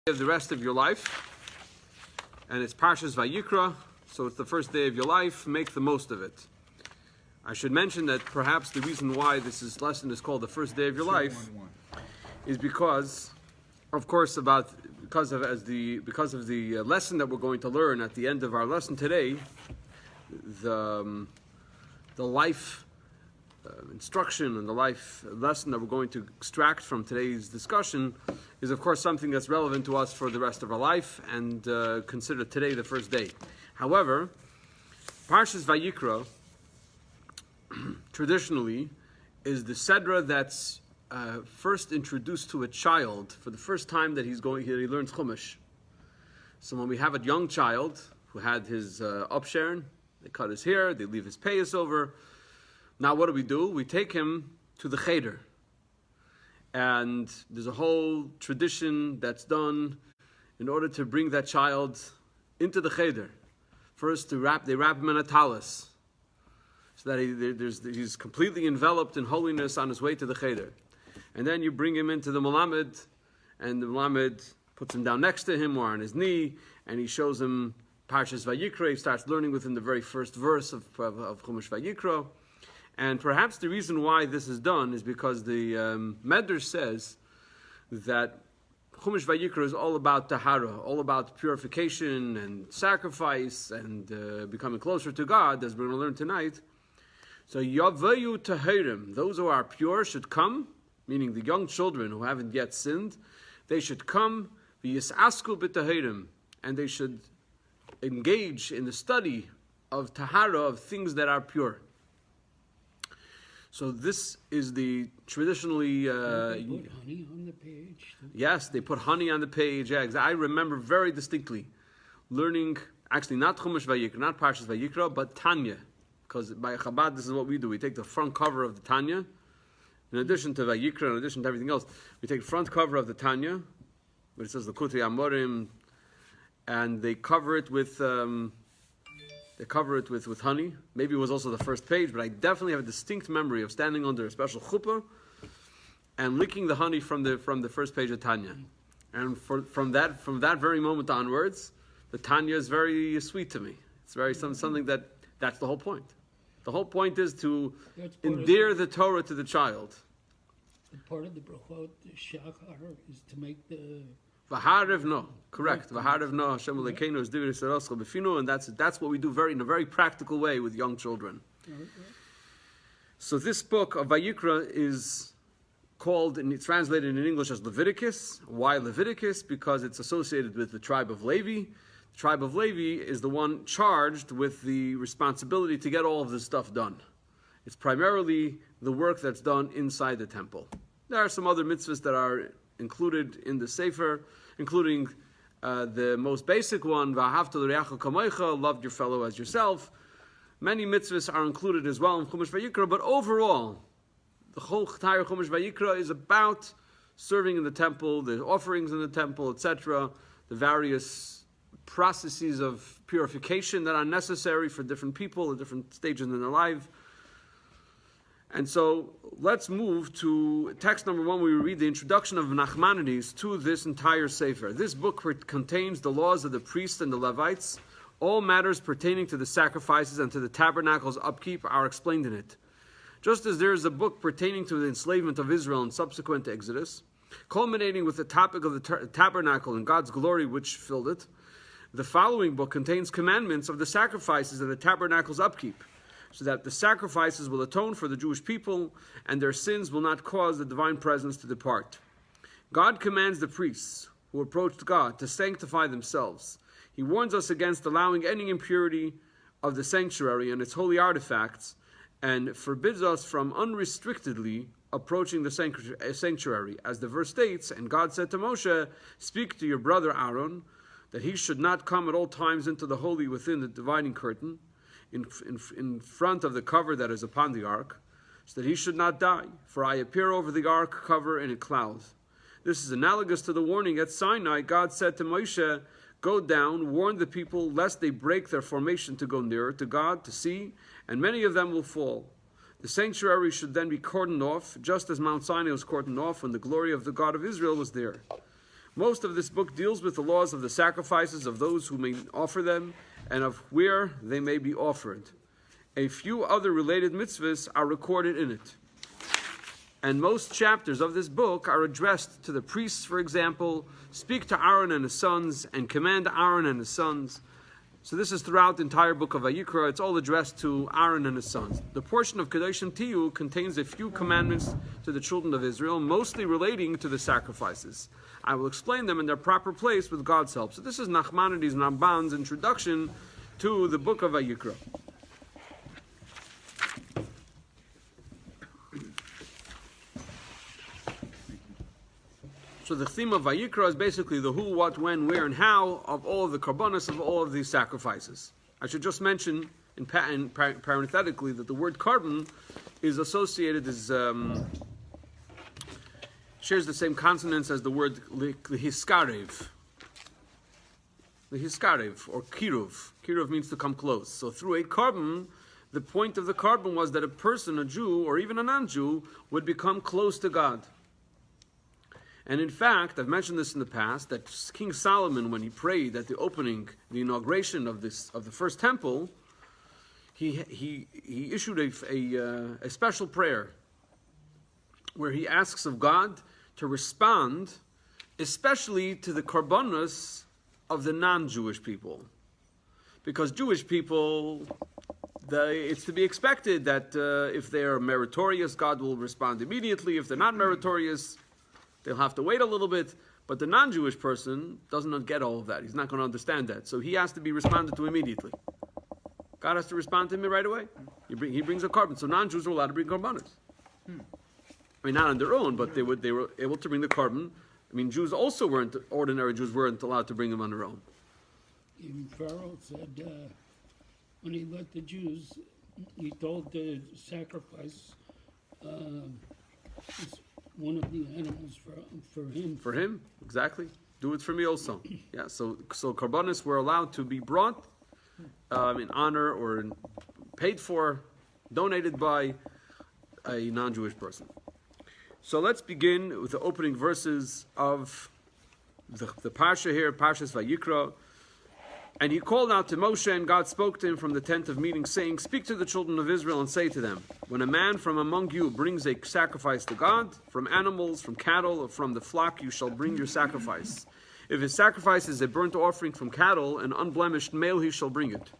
of the rest of your life, and it's Parshas Vayikra, so it's the first day of your life. Make the most of it. I should mention that perhaps the reason why this lesson is called the first day of your life is because, of course, because of the lesson that we're going to learn at the end of our lesson today, the life instruction and the life lesson that we're going to extract from today's discussion is, of course, something that's relevant to us for the rest of our life and consider today the first day. However, Parshas Vayikra traditionally is the Sedra that's first introduced to a child for the first time that he learns Chumash. So when we have a young child who had his upshern, they cut his hair, they leave his payas over. Now what do? We take him to the cheder. And there's a whole tradition that's done in order to bring that child into the cheder. First, they wrap him in a talis, so that he's completely enveloped in holiness on his way to the cheder. And then you bring him into the Melamed, and the Melamed puts him down next to him or on his knee, and he shows him Parshas Vayikra. He starts learning within the very first verse of Chumash Vayikra. And perhaps the reason why this is done is because the Medrash says that Chumash Vayikra is all about tahara, all about purification and sacrifice and becoming closer to God, as we're going to learn tonight. So Yavayu Tahirim, those who are pure should come, meaning the young children who haven't yet sinned, they should come, v'yisasku b'tahirim, and they should engage in the study of tahara, of things that are pure. So this is the traditionally... they put honey on the page. Yes, they put honey on the page. Yeah, I remember very distinctly learning, actually not Chumash Vayikra, not Parshas Vayikra, but Tanya. Because by Chabad, this is what we do. We take the front cover of the Tanya. In addition to Vayikra, in addition to everything else, we take the front cover of the Tanya, where it says the Kutri Amorim, and they cover it with... with honey. Maybe it was also the first page, but I definitely have a distinct memory of standing under a special chuppah and licking the honey from the first page of Tanya. And from that very moment onwards, the Tanya is very sweet to me. It's very something that's the whole point. The whole point is to endear the Torah to the child. Part of the brachot, the shachar, is to make the... V'harav no, correct. V'harav no, Hashem Elokeinu is divrei Yisrael b'finu, and that's what we do in a very practical way with young children. Okay. So this book of Vayikra is called, and it's translated in English as Leviticus. Why Leviticus? Because it's associated with the tribe of Levi. The tribe of Levi is the one charged with the responsibility to get all of this stuff done. It's primarily the work that's done inside the temple. There are some other mitzvahs that are included in the Sefer, including the most basic one, V'ahavta l'reacha kamoicha, loved your fellow as yourself. Many mitzvahs are included as well in Chumash Vayikra, but overall, the whole entire Chumash Vayikra is about serving in the temple, the offerings in the temple, etc., the various processes of purification that are necessary for different people at different stages in their life. And so let's move to text number 1. We read the introduction of Nachmanides to this entire Sefer. This book contains the laws of the priests and the Levites. All matters pertaining to the sacrifices and to the tabernacle's upkeep are explained in it. Just as there is a book pertaining to the enslavement of Israel and subsequent to Exodus, culminating with the topic of the tabernacle and God's glory which filled it, the following book contains commandments of the sacrifices and the tabernacle's upkeep, so that the sacrifices will atone for the Jewish people, and their sins will not cause the divine presence to depart. God commands the priests who approached God to sanctify themselves. He warns us against allowing any impurity of the sanctuary and its holy artifacts, and forbids us from unrestrictedly approaching the sanctuary. As the verse states, and God said to Moshe, "Speak to your brother Aaron, that he should not come at all times into the holy within the dividing curtain, in front of the cover that is upon the ark, so that he should not die. For I appear over the ark cover in a cloud." This is analogous to the warning at Sinai. God said to Moshe, "Go down, warn the people, lest they break their formation to go nearer to God, to see, and many of them will fall." The sanctuary should then be cordoned off, just as Mount Sinai was cordoned off when the glory of the God of Israel was there. Most of this book deals with the laws of the sacrifices of those who may offer them and of where they may be offered. A few other related mitzvahs are recorded in it. And most chapters of this book are addressed to the priests, for example, speak to Aaron and his sons, and command Aaron and his sons. So this is throughout the entire book of Vayikra. It's all addressed to Aaron and his sons. The portion of Kedoshim Tiyu contains a few commandments to the children of Israel, mostly relating to the sacrifices. I will explain them in their proper place with God's help. So this is Nachmanides Ramban's introduction to the book of Vayikra. So the theme of Vayikra is basically the who, what, when, where, and how of all of the karbanos of all of these sacrifices. I should just mention parenthetically that the word carbon is associated shares the same consonants as the word lihiskarev. Lihiskarev, or kiruv. Kiruv means to come close. So through a carbon, the point of the carbon was that a person, a Jew, or even a non-Jew, would become close to God. And in fact, I've mentioned this in the past, that King Solomon, when he prayed at the opening, the inauguration of the first temple, he issued a special prayer where he asks of God to respond, especially to the karbanos of the non-Jewish people, because Jewish people, it's to be expected that if they are meritorious, God will respond immediately. If they're not meritorious, they'll have to wait a little bit, but the non-Jewish person doesn't get all of that. He's not going to understand that. So he has to be responded to immediately. God has to respond to him right away. He brings a carbon. So non-Jews are allowed to bring karbanos. I mean, not on their own, but they were able to bring the carbon. I mean, ordinary Jews weren't allowed to bring them on their own. Even Pharaoh said, when he let the Jews, he told to sacrifice one of the animals for him. For him, exactly. Do it for me also. Yeah. So karbanos were allowed to be brought in honor or paid for, donated by a non-Jewish person. So let's begin with the opening verses of the parsha here, Parshas Vayikra. And he called out to Moshe, and God spoke to him from the tent of meeting, saying, "Speak to the children of Israel and say to them, when a man from among you brings a sacrifice to God, from animals, from cattle, or from the flock, you shall bring your sacrifice. If his sacrifice is a burnt offering from cattle, an unblemished male, he shall bring it.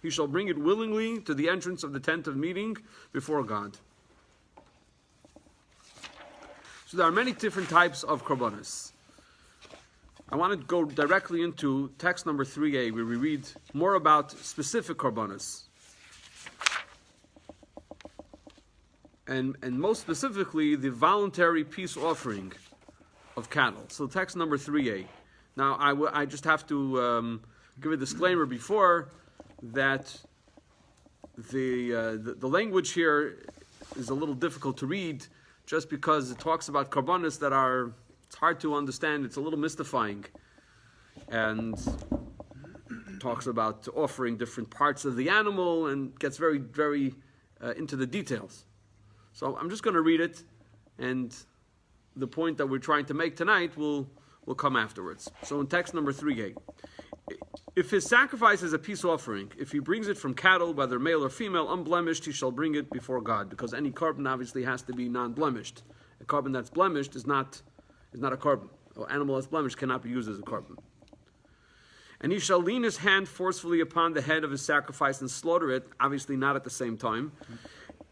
He shall bring it willingly to the entrance of the tent of meeting before God." So there are many different types of karbanos. I want to go directly into text number 3a, where we read more about specific karbanos. And most specifically, the voluntary peace offering of cattle. So text number 3a. Now, I just have to give a disclaimer before that the language here is a little difficult to read, just because it talks about karbanos that it's hard to understand, it's a little mystifying, and talks about offering different parts of the animal and gets very, very into the details. So I'm just going to read it, and the point that we're trying to make tonight will come afterwards. So in text number 3a, if his sacrifice is a peace offering, if he brings it from cattle, whether male or female, unblemished, he shall bring it before God, because any carbon obviously has to be non-blemished. A carbon that's blemished is not a carbon. An animal that's blemished cannot be used as a carbon. And he shall lean his hand forcefully upon the head of his sacrifice and slaughter it, obviously not at the same time,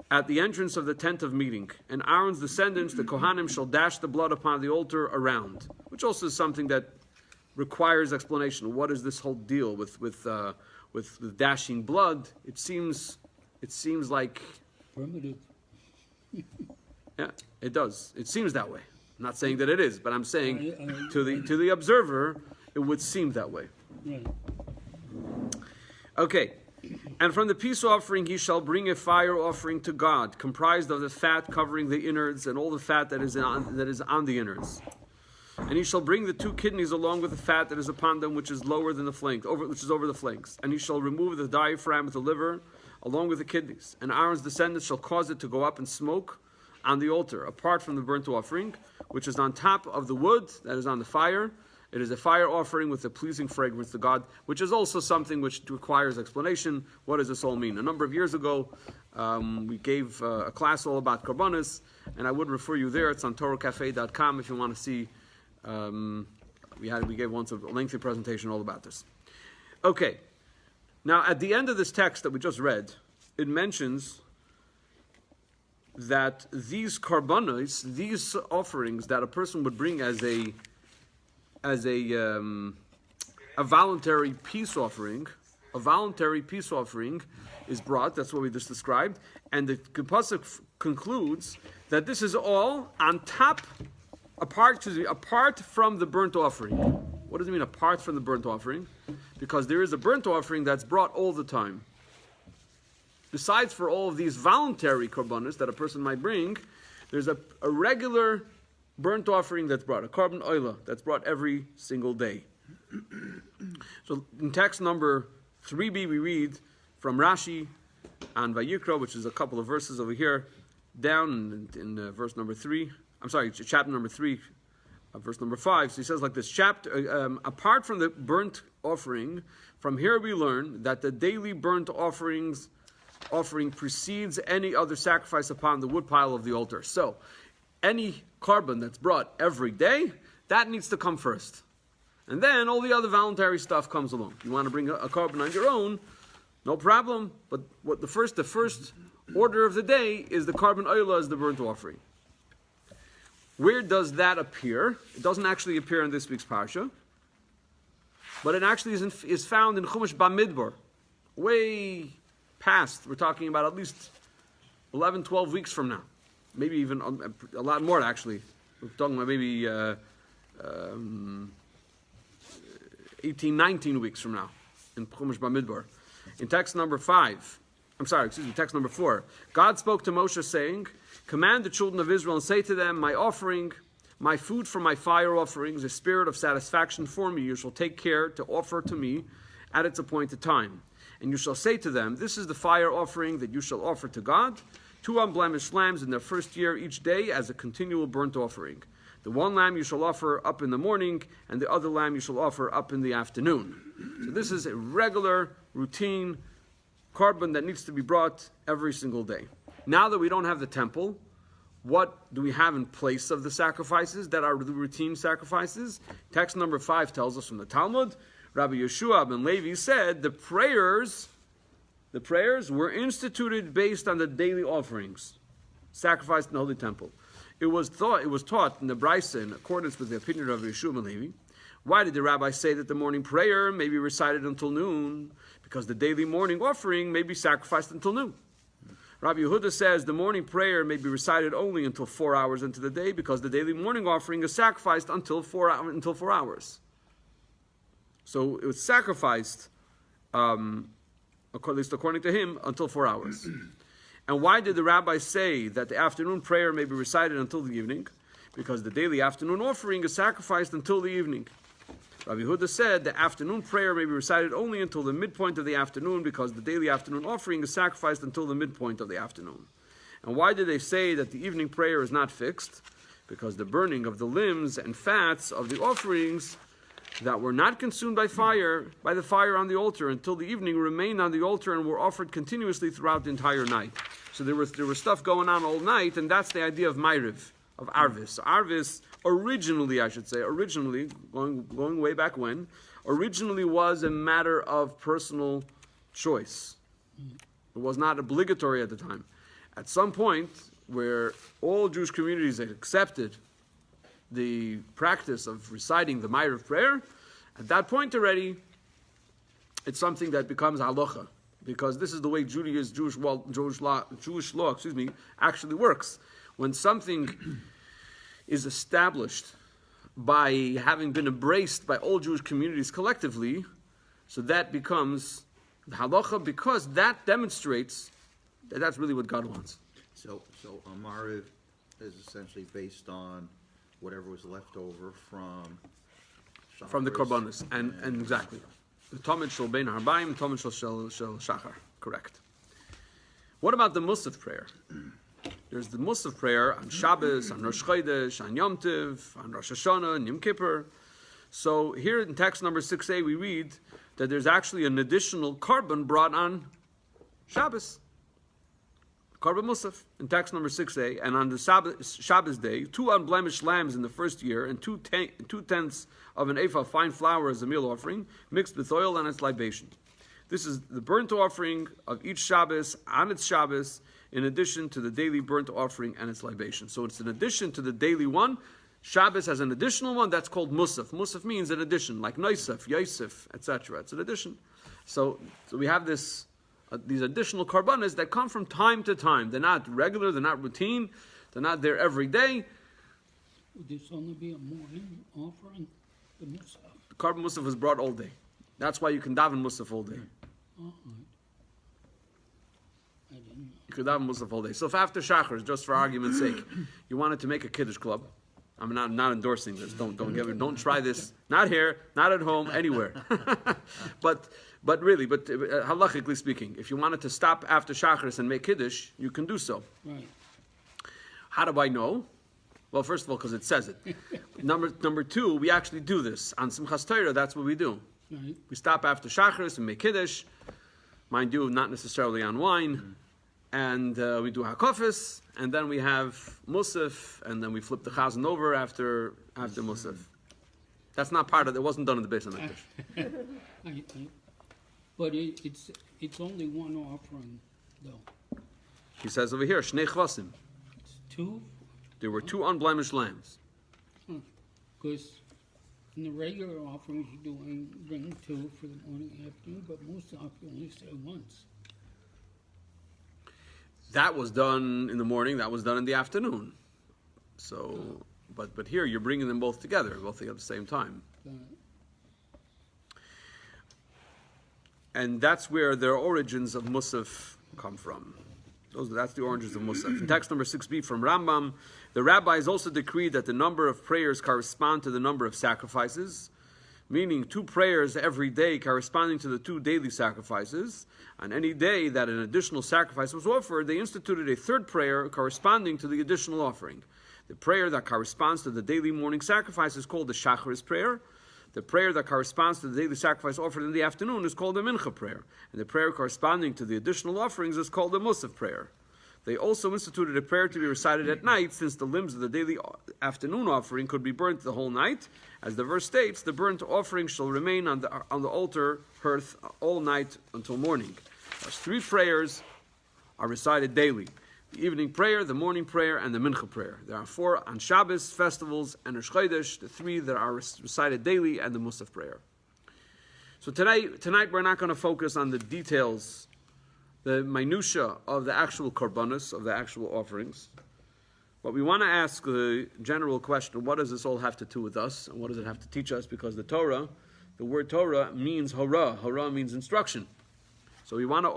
at the entrance of the tent of meeting. And Aaron's descendants, the Kohanim, shall dash the blood upon the altar around, which also is something that requires explanation. What is this whole deal with dashing blood? It seems like Primitive. Yeah, it does. It seems that way. I'm not saying that it is, but I'm saying to the observer, it would seem that way. Right. Okay. And from the peace offering he shall bring a fire offering to God, comprised of the fat covering the innards and all the fat that is on the innards. And he shall bring the 2 kidneys along with the fat that is upon them, which is lower than the flanks, which is over the flanks. And he shall remove the diaphragm with the liver, along with the kidneys. And Aaron's descendants shall cause it to go up in smoke on the altar, apart from the burnt offering, which is on top of the wood that is on the fire. It is a fire offering with a pleasing fragrance to God, which is also something which requires explanation. What does this all mean? A number of years ago, we gave a class all about Karbanos, and I would refer you there. It's on TorahCafe.com if you want to see. We gave once a lengthy presentation all about this. Okay, now at the end of this text that we just read, it mentions that these Karbanos, these offerings that a person would bring as a voluntary peace offering, is brought. That's what we just described, and the pasuk concludes that this is all on top, apart from the burnt offering. What does it mean, apart from the burnt offering? Because there is a burnt offering that's brought all the time. Besides for all of these voluntary korbanos that a person might bring, there's a regular burnt offering that's brought, a carbon oila that's brought every single day. So in text number 3b, we read from Rashi on Vayikra, which is a couple of verses over here, down in verse number 3. I'm sorry, chapter number 3, verse number 5. So he says like this: apart from the burnt offering, from here we learn that the daily burnt offering precedes any other sacrifice upon the woodpile of the altar. So any carbon that's brought every day, that needs to come first. And then all the other voluntary stuff comes along. You want to bring a carbon on your own, no problem. But the first order of the day is the carbon oila, is the burnt offering. Where does that appear? It doesn't actually appear in this week's parsha, but it actually is found in Chumash Bamidbar, way past. We're talking about at least 11, 12 weeks from now. Maybe even a lot more, actually. We're talking about maybe 18, 19 weeks from now in Chumash Bamidbar. In text number 4, God spoke to Moshe saying, "Command the children of Israel and say to them, my offering, my food for my fire offerings, a spirit of satisfaction for me, you shall take care to offer to me at its appointed time. And you shall say to them, this is the fire offering that you shall offer to God, 2 unblemished lambs in their first year each day as a continual burnt offering. The one lamb you shall offer up in the morning, and the other lamb you shall offer up in the afternoon." So this is a regular, routine carbon that needs to be brought every single day. Now that we don't have the temple, what do we have in place of the sacrifices that are the routine sacrifices? Text number 5 tells us from the Talmud, Rabbi Yeshua ben Levi said the prayers were instituted based on the daily offerings sacrificed in the Holy Temple. It was taught in the Brisa in accordance with the opinion of Yeshua ben Levi. Why did the rabbi say that the morning prayer may be recited until noon? Because the daily morning offering may be sacrificed until noon. Rabbi Yehuda says the morning prayer may be recited only until 4 hours into the day, because the daily morning offering is sacrificed until 4 hours. So it was sacrificed, at least according to him, until 4 hours. And why did the rabbi say that the afternoon prayer may be recited until the evening? Because the daily afternoon offering is sacrificed until the evening. Rabbi Yehuda said the afternoon prayer may be recited only until the midpoint of the afternoon, because the daily afternoon offering is sacrificed until the midpoint of the afternoon. And why did they say that the evening prayer is not fixed? Because the burning of the limbs and fats of the offerings that were not consumed by the fire on the altar until the evening remained on the altar and were offered continuously throughout the entire night. So there was stuff going on all night, and that's the idea of Ma'ariv, of Arvis. Arvis, originally, going way back when, originally was a matter of personal choice. It was not obligatory at the time. At some point, where all Jewish communities had accepted the practice of reciting the Ma'ariv prayer, at that point already, it's something that becomes halacha, because this is the way Jewish law, actually works. When something is established by having been embraced by all Jewish communities collectively, so that becomes halacha, because that demonstrates that that's really what God wants. So Ma'ariv is essentially based on whatever was left over from the Korbanos, and exactly. The Tamid Shel Bein Harbaim, Tamid Shel Shachar. Correct. What about the Musaf prayer? There's the Musaf prayer on Shabbos, on Rosh Chodesh, on Yom Tov, on Rosh Hashanah, and Yom Kippur. So here in text number 6a, we read that there's actually an additional carbon brought on Shabbos. Carbon Musaf in text number 6a, and on the Shabbos day, 2 unblemished lambs in the first year, and 2/10 of an ephah of fine flour as a meal offering, mixed with oil and its libation. This is the burnt offering of each Shabbos on its Shabbos, in addition to the daily burnt offering and its libation. So it's in addition to the daily one. Shabbos has an additional one that's called Musaf. Musaf means an addition, like Noisef, Yosef, etc. It's an addition. So we have this. These additional karbanas that come from time to time. They're not regular, they're not routine, they're not there every day. Would this only be a morning offering, the Musaf? The carbon musaf is brought all day. That's why you can daven musaf all day. Oh, I didn't know. You can daven musaf all day. So if after Shachar, just for argument's sake, you wanted to make a Kiddush club, I'm not endorsing this. Don't try this. Not here, not at home, anywhere. But really, halachically speaking, if you wanted to stop after Shacharis and make Kiddush, you can do so. Right. How do I know? Well, first of all, because it says it. Number two, we actually do this. On Simchas Torah, that's what we do. Right. We stop after Shacharis and make Kiddush. Mind you, not necessarily on wine. And we do Hakofis, and then we have Musaf, and then we flip the Chazan over after Musaf. That's not part of it. It wasn't done in the Beis HaMikdash. But it's only one offering, though. He says over here, Shnei Chvasim. It's two? There were 2 unblemished lambs. Because in the regular offerings, you bring 2 for the morning and afternoon, but most often you only say once. That was done in the morning, that was done in the afternoon. So, but here you're bringing them both together at the same time. And that's where their origins of Musaf come from. That's the origins of Musaf. In text number 6b from Rambam, the rabbis also decreed that the number of prayers correspond to the number of sacrifices, meaning 2 prayers every day corresponding to the 2 daily sacrifices. On any day that an additional sacrifice was offered, they instituted a 3rd prayer corresponding to the additional offering. The prayer that corresponds to the daily morning sacrifice is called the Shacharis prayer. The prayer that corresponds to the daily sacrifice offered in the afternoon is called the Mincha prayer. And the prayer corresponding to the additional offerings is called the Musaf prayer. They also instituted a prayer to be recited at night, since the limbs of the daily afternoon offering could be burnt the whole night. As the verse states, the burnt offering shall remain on the altar hearth all night until morning. Those 3 prayers are recited daily: the evening prayer, the morning prayer, and the Mincha prayer. There are 4 on Shabbos, festivals, and Rosh Chodesh, the 3 that are recited daily, and the Musaf prayer. So tonight we're not going to focus on the details, the minutia of the actual korbanos, of the actual offerings. But we want to ask the general question: what does this all have to do with us, and what does it have to teach us? Because the word Torah means hora. Hora means instruction. So we want to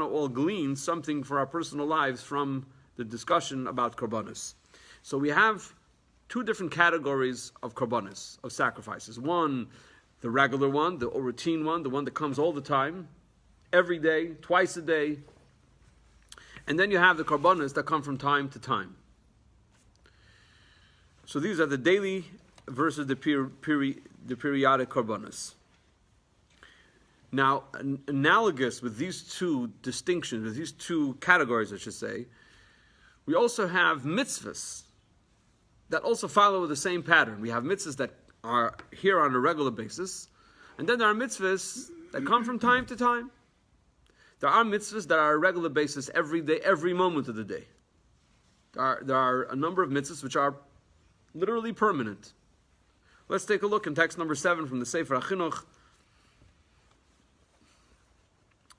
all glean something for our personal lives from the discussion about korbanos. So we have 2 different categories of korbanos, of sacrifices. One, the regular one, the routine one, the one that comes all the time, every day, twice a day. And then you have the korbanos that come from time to time. So these are the daily versus the periodic korbanos. Now, analogous with these 2 distinctions, with these 2 categories, I should say, we also have mitzvahs that also follow the same pattern. We have mitzvahs that are here on a regular basis, and then there are mitzvahs that come from time to time. There are mitzvahs that are on a regular basis every day, every moment of the day. There are a number of mitzvahs which are literally permanent. Let's take a look in text number 7 from the Sefer HaChinuch,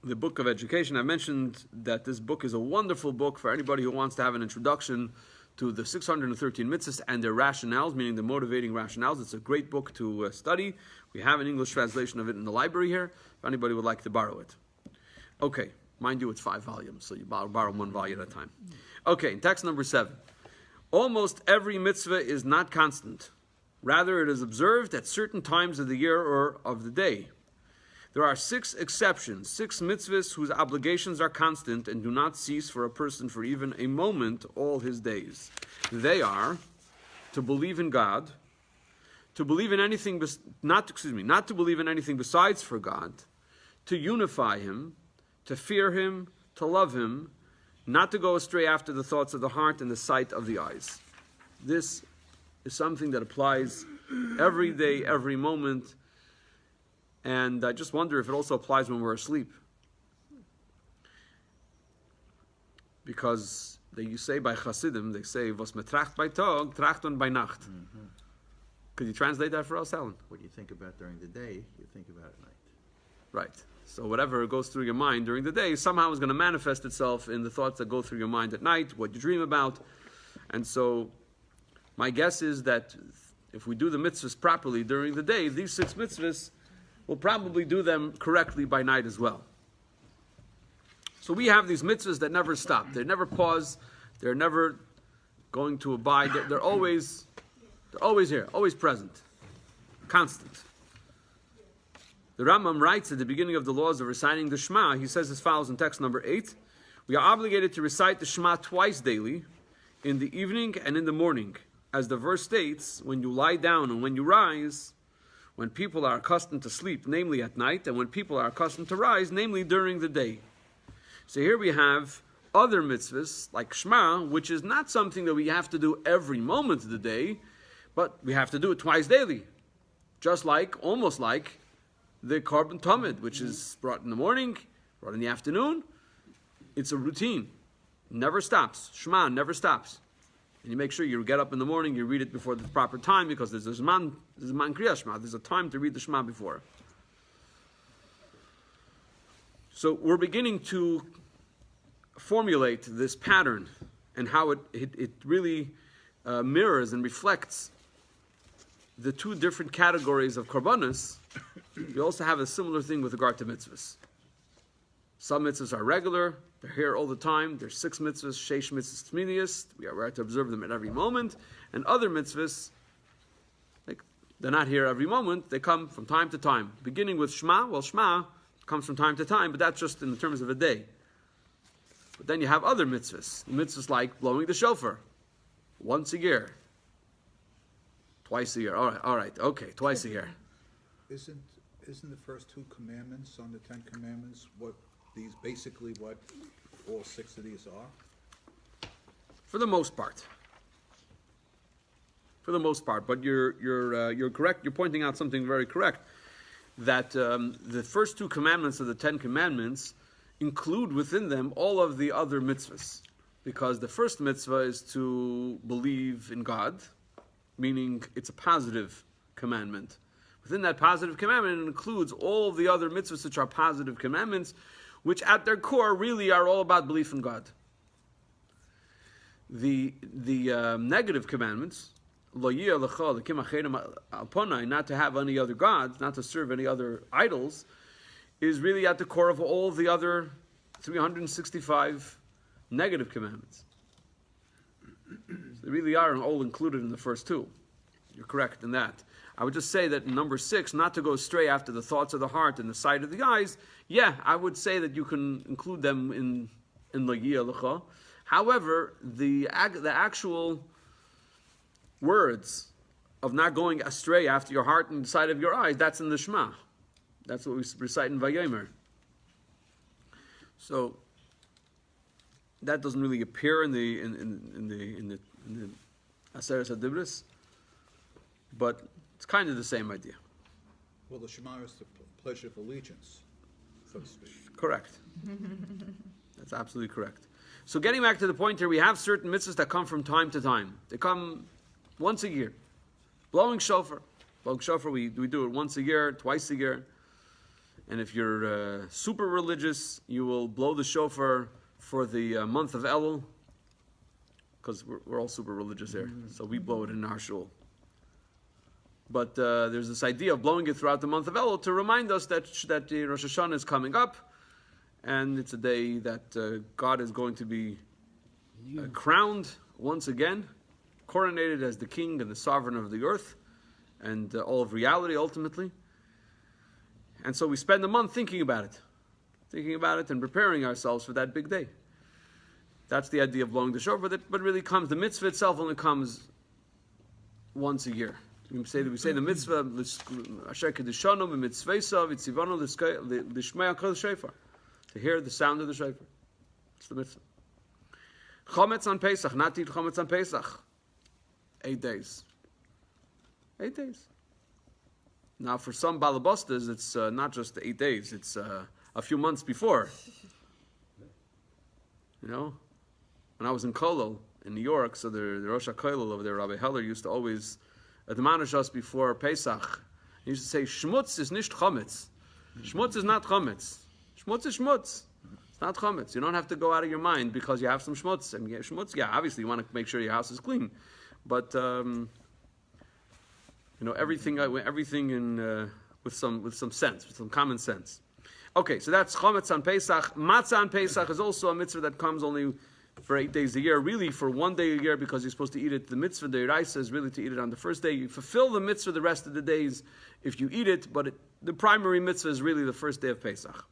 the book of education. I mentioned that this book is a wonderful book for anybody who wants to have an introduction to the 613 mitzvahs and their rationales, meaning the motivating rationales. It's a great book to study. We have an English translation of it in the library here, if anybody would like to borrow it. Okay, mind you, it's 5 volumes, so you borrow 1 volume at a time. Okay, text number 7. Almost every mitzvah is not constant. Rather, it is observed at certain times of the year or of the day. There are 6 exceptions, 6 mitzvahs whose obligations are constant and do not cease for a person for even a moment all his days. They are to believe in God, to believe in anything, not to believe in anything besides for God, to unify Him, to fear Him, to love Him, not to go astray after the thoughts of the heart and the sight of the eyes. This is something that applies every day, every moment. And I just wonder if it also applies when we're asleep. Because you say by Hasidim, they say, was me tracht bei Tag, tracht man bei Nacht. Could you translate that for us, Alan? What you think about during the day, you think about at night. Right. So whatever goes through your mind during the day somehow is going to manifest itself in the thoughts that go through your mind at night, what you dream about. And so my guess is that if we do the mitzvahs properly during the day, these 6 mitzvahs, we'll probably do them correctly by night as well. So we have these mitzvahs that never stop. They never pause. They're never going to abide. They're always here, always present, constant. The Rambam writes at the beginning of the laws of reciting the Shema, he says as follows in text number 8, we are obligated to recite the Shema twice daily, in the evening and in the morning. As the verse states, when you lie down and when you rise, when people are accustomed to sleep, namely at night, and when people are accustomed to rise, namely during the day. So here we have other mitzvahs, like Shema, which is not something that we have to do every moment of the day, but we have to do it twice daily. Just like, almost like, the Korban Tamid, which is brought in the morning, brought in the afternoon. It's a routine. Never stops. Shema never stops. And you make sure you get up in the morning, you read it before the proper time, because there's a Zman Kriya Shema. There's a time to read the Shema before. So we're beginning to formulate this pattern and how it really mirrors and reflects the 2 different categories of korbanos. We also have a similar thing with regard to mitzvahs. Some mitzvahs are regular, they're here all the time. There's 6 mitzvahs, sheish mitzvahs tzminius. We are to observe them at every moment. And other mitzvahs, they're not here every moment, they come from time to time. Beginning with Shema, well, Shema comes from time to time, but that's just in terms of a day. But then you have other mitzvahs. Mitzvahs like blowing the shofar, once a year. Twice a year, all right, okay, twice a year. Isn't the first 2 commandments on the 10 commandments what all 6 of these are? For the most part. But you're correct. You're pointing out something very correct. That the first 2 commandments of the 10 commandments include within them all of the other mitzvahs, because the first mitzvah is to believe in God, meaning it's a positive commandment. Within that positive commandment, it includes all of the other mitzvahs which are positive commandments, which at their core really are all about belief in God. The negative commandments, lo yeh lecha lekim acherim al ponai, not to have any other gods, not to serve any other idols, is really at the core of all the other 365 negative commandments. So they really are all included in the first 2. You're correct in that. I would just say that in number 6, not to go astray after the thoughts of the heart and the sight of the eyes, yeah, I would say that you can include them in Lo Yeh Lecha. However, the actual words of not going astray after your heart and the sight of your eyes, that's in the Shema. That's what we recite in Vayomer. So that doesn't really appear in the Aseret HaDibros, but it's kind of the same idea. Well, the Shema is the pledge of allegiance, so to speak. Correct. That's absolutely correct. So getting back to the point here, we have certain mitzvahs that come from time to time. They come once a year. Blowing shofar. Blowing shofar, we do it once a year, twice a year. And if you're super religious, you will blow the shofar for the month of Elul, because we're all super religious here. So we blow it in our shul. But there's this idea of blowing it throughout the month of Elul to remind us that Rosh Hashanah is coming up, and it's a day that God is going to be crowned once again, coronated as the king and the sovereign of the earth, and all of reality ultimately. And so we spend a month thinking about it and preparing ourselves for that big day. That's the idea of blowing the shofar, but really comes, the mitzvah itself only comes once a year. We say the mitzvah, Asher Kedishanu b'mitzvesa v'tzivanu l'shmei kol shofar, to hear the sound of the shofar. It's the mitzvah. Chometz on Pesach, not to eat chometz on Pesach. 8 days. 8 days. Now, for some balabastas, it's not just 8 days, it's a few months before. You know? When I was in Kollel, in New York, so the Rosh HaKollel over there, Rabbi Heller, used to always admonish us before Pesach. He used to say, Shmutz is nicht chometz. Shmutz is not chometz. Shmutz is shmutz. It's not chometz. You don't have to go out of your mind because you have some shmutz. And shmutz, yeah, obviously you want to make sure your house is clean. But, everything in with some sense, with some common sense. Okay, so that's chometz on Pesach. Matzah on Pesach is also a mitzvah that comes only for 8 days a year, really for 1 day a year because you're supposed to eat it. The mitzvah, the Iraisa, is really to eat it on the first day. You fulfill the mitzvah the rest of the days if you eat it, but the primary mitzvah is really the first day of Pesach.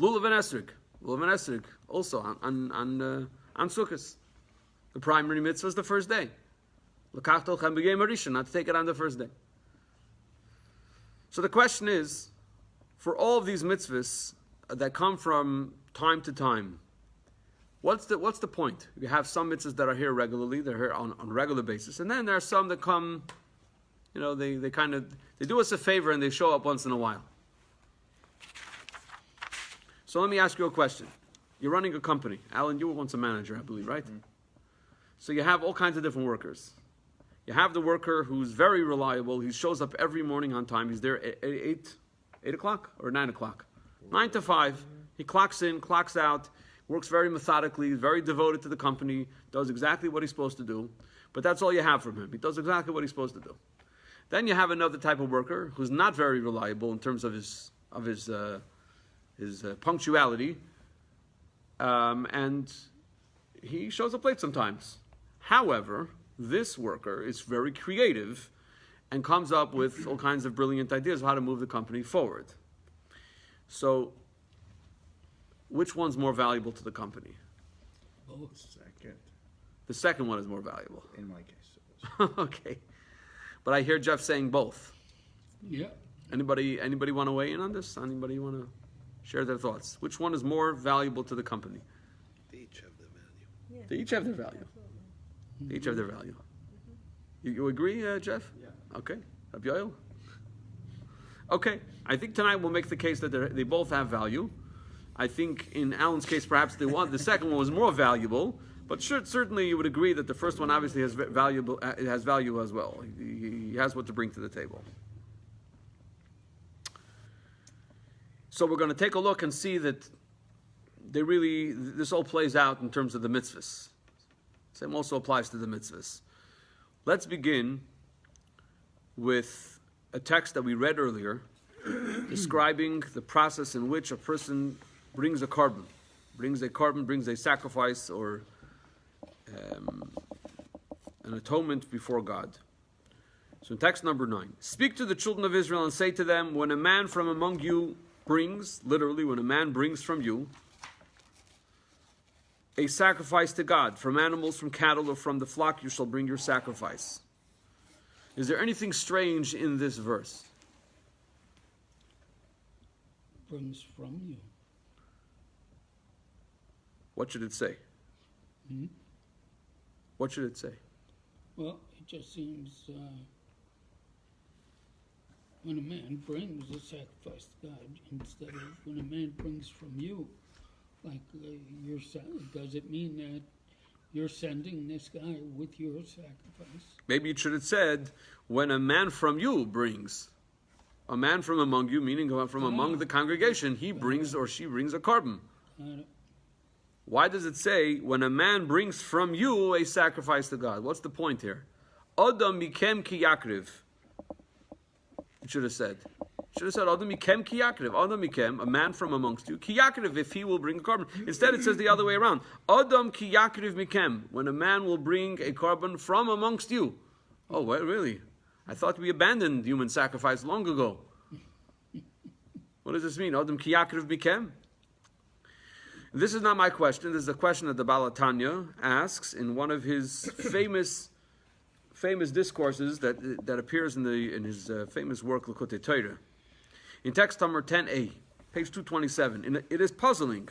Lulav and Esrig, also on Sukkot. The primary mitzvah is the first day. L'kachto chem b'yom harishon, not to take it on the first day. So the question is, for all of these mitzvahs that come from time to time, what's the point? You have some mitzvahs that are here regularly, they're here on a regular basis, and then there are some that come, they do us a favor and they show up once in a while. So let me ask you a question. You're running a company. Alan, you were once a manager, I believe, right? Mm-hmm. So you have all kinds of different workers. You have the worker who's very reliable. He shows up every morning on time. He's there at 8 o'clock or 9 o'clock. 9 to 5. He clocks in, clocks out, works very methodically, very devoted to the company, does exactly what he's supposed to do. But that's all you have from him. He does exactly what he's supposed to do. Then you have another type of worker who's not very reliable in terms of his punctuality, and he shows up late sometimes. However, this worker is very creative and comes up with all kinds of brilliant ideas of how to move the company forward. So, which one's more valuable to the company? Both. Second, The second one is more valuable. in my case. It was. Okay. But I hear Jeff saying both. Yeah. Anybody want to weigh in on this? Anybody want to share their thoughts? Which one is more valuable to the company? They each have their value. They each have their value. They each have their value. You agree, Jeff? Yeah. Okay. Rabbi Yoel? Okay. I think tonight we'll make the case that they both have value. I think in Alan's case, perhaps the second one was more valuable, but certainly you would agree that the first one obviously has value as well. He has what to bring to the table. So we're going to take a look and see that this all plays out in terms of the mitzvahs. Same also applies to the mitzvahs. Let's begin with a text that we read earlier, describing the process in which a person brings a carbon, brings a sacrifice or an atonement before God. So in text number 9, speak to the children of Israel and say to them, when a man from among you brings, literally, when a man brings from you a sacrifice to God, from animals, from cattle, or from the flock, you shall bring your sacrifice. Is there anything strange in this verse? Brings from you. What should it say? What should it say? Well, it just seems when a man brings a sacrifice to God, instead of when a man brings from you, like does it mean that you're sending this guy with your sacrifice? Maybe it should have said, when a man from you brings. A man from among you, meaning from among the congregation, he brings or she brings a carbon. Why does it say, when a man brings from you a sacrifice to God? What's the point here? Adam mikem ki yakriv. It should have said. Should have said, Adam mikem ki yakriv. Adam mikem, a man from amongst you, ki yakriv, if he will bring a carbon. Instead it says the other way around. Adam ki yakriv mikem, when a man will bring a carbon from amongst you. Oh, well, really? I thought we abandoned human sacrifice long ago. What does this mean? Adam ki yakriv mikem? This is not my question. This is a question that the Baal HaTanya asks in one of his famous discourses that appears in his famous work Likutei Torah. In text number 10a, page 227. It is puzzling.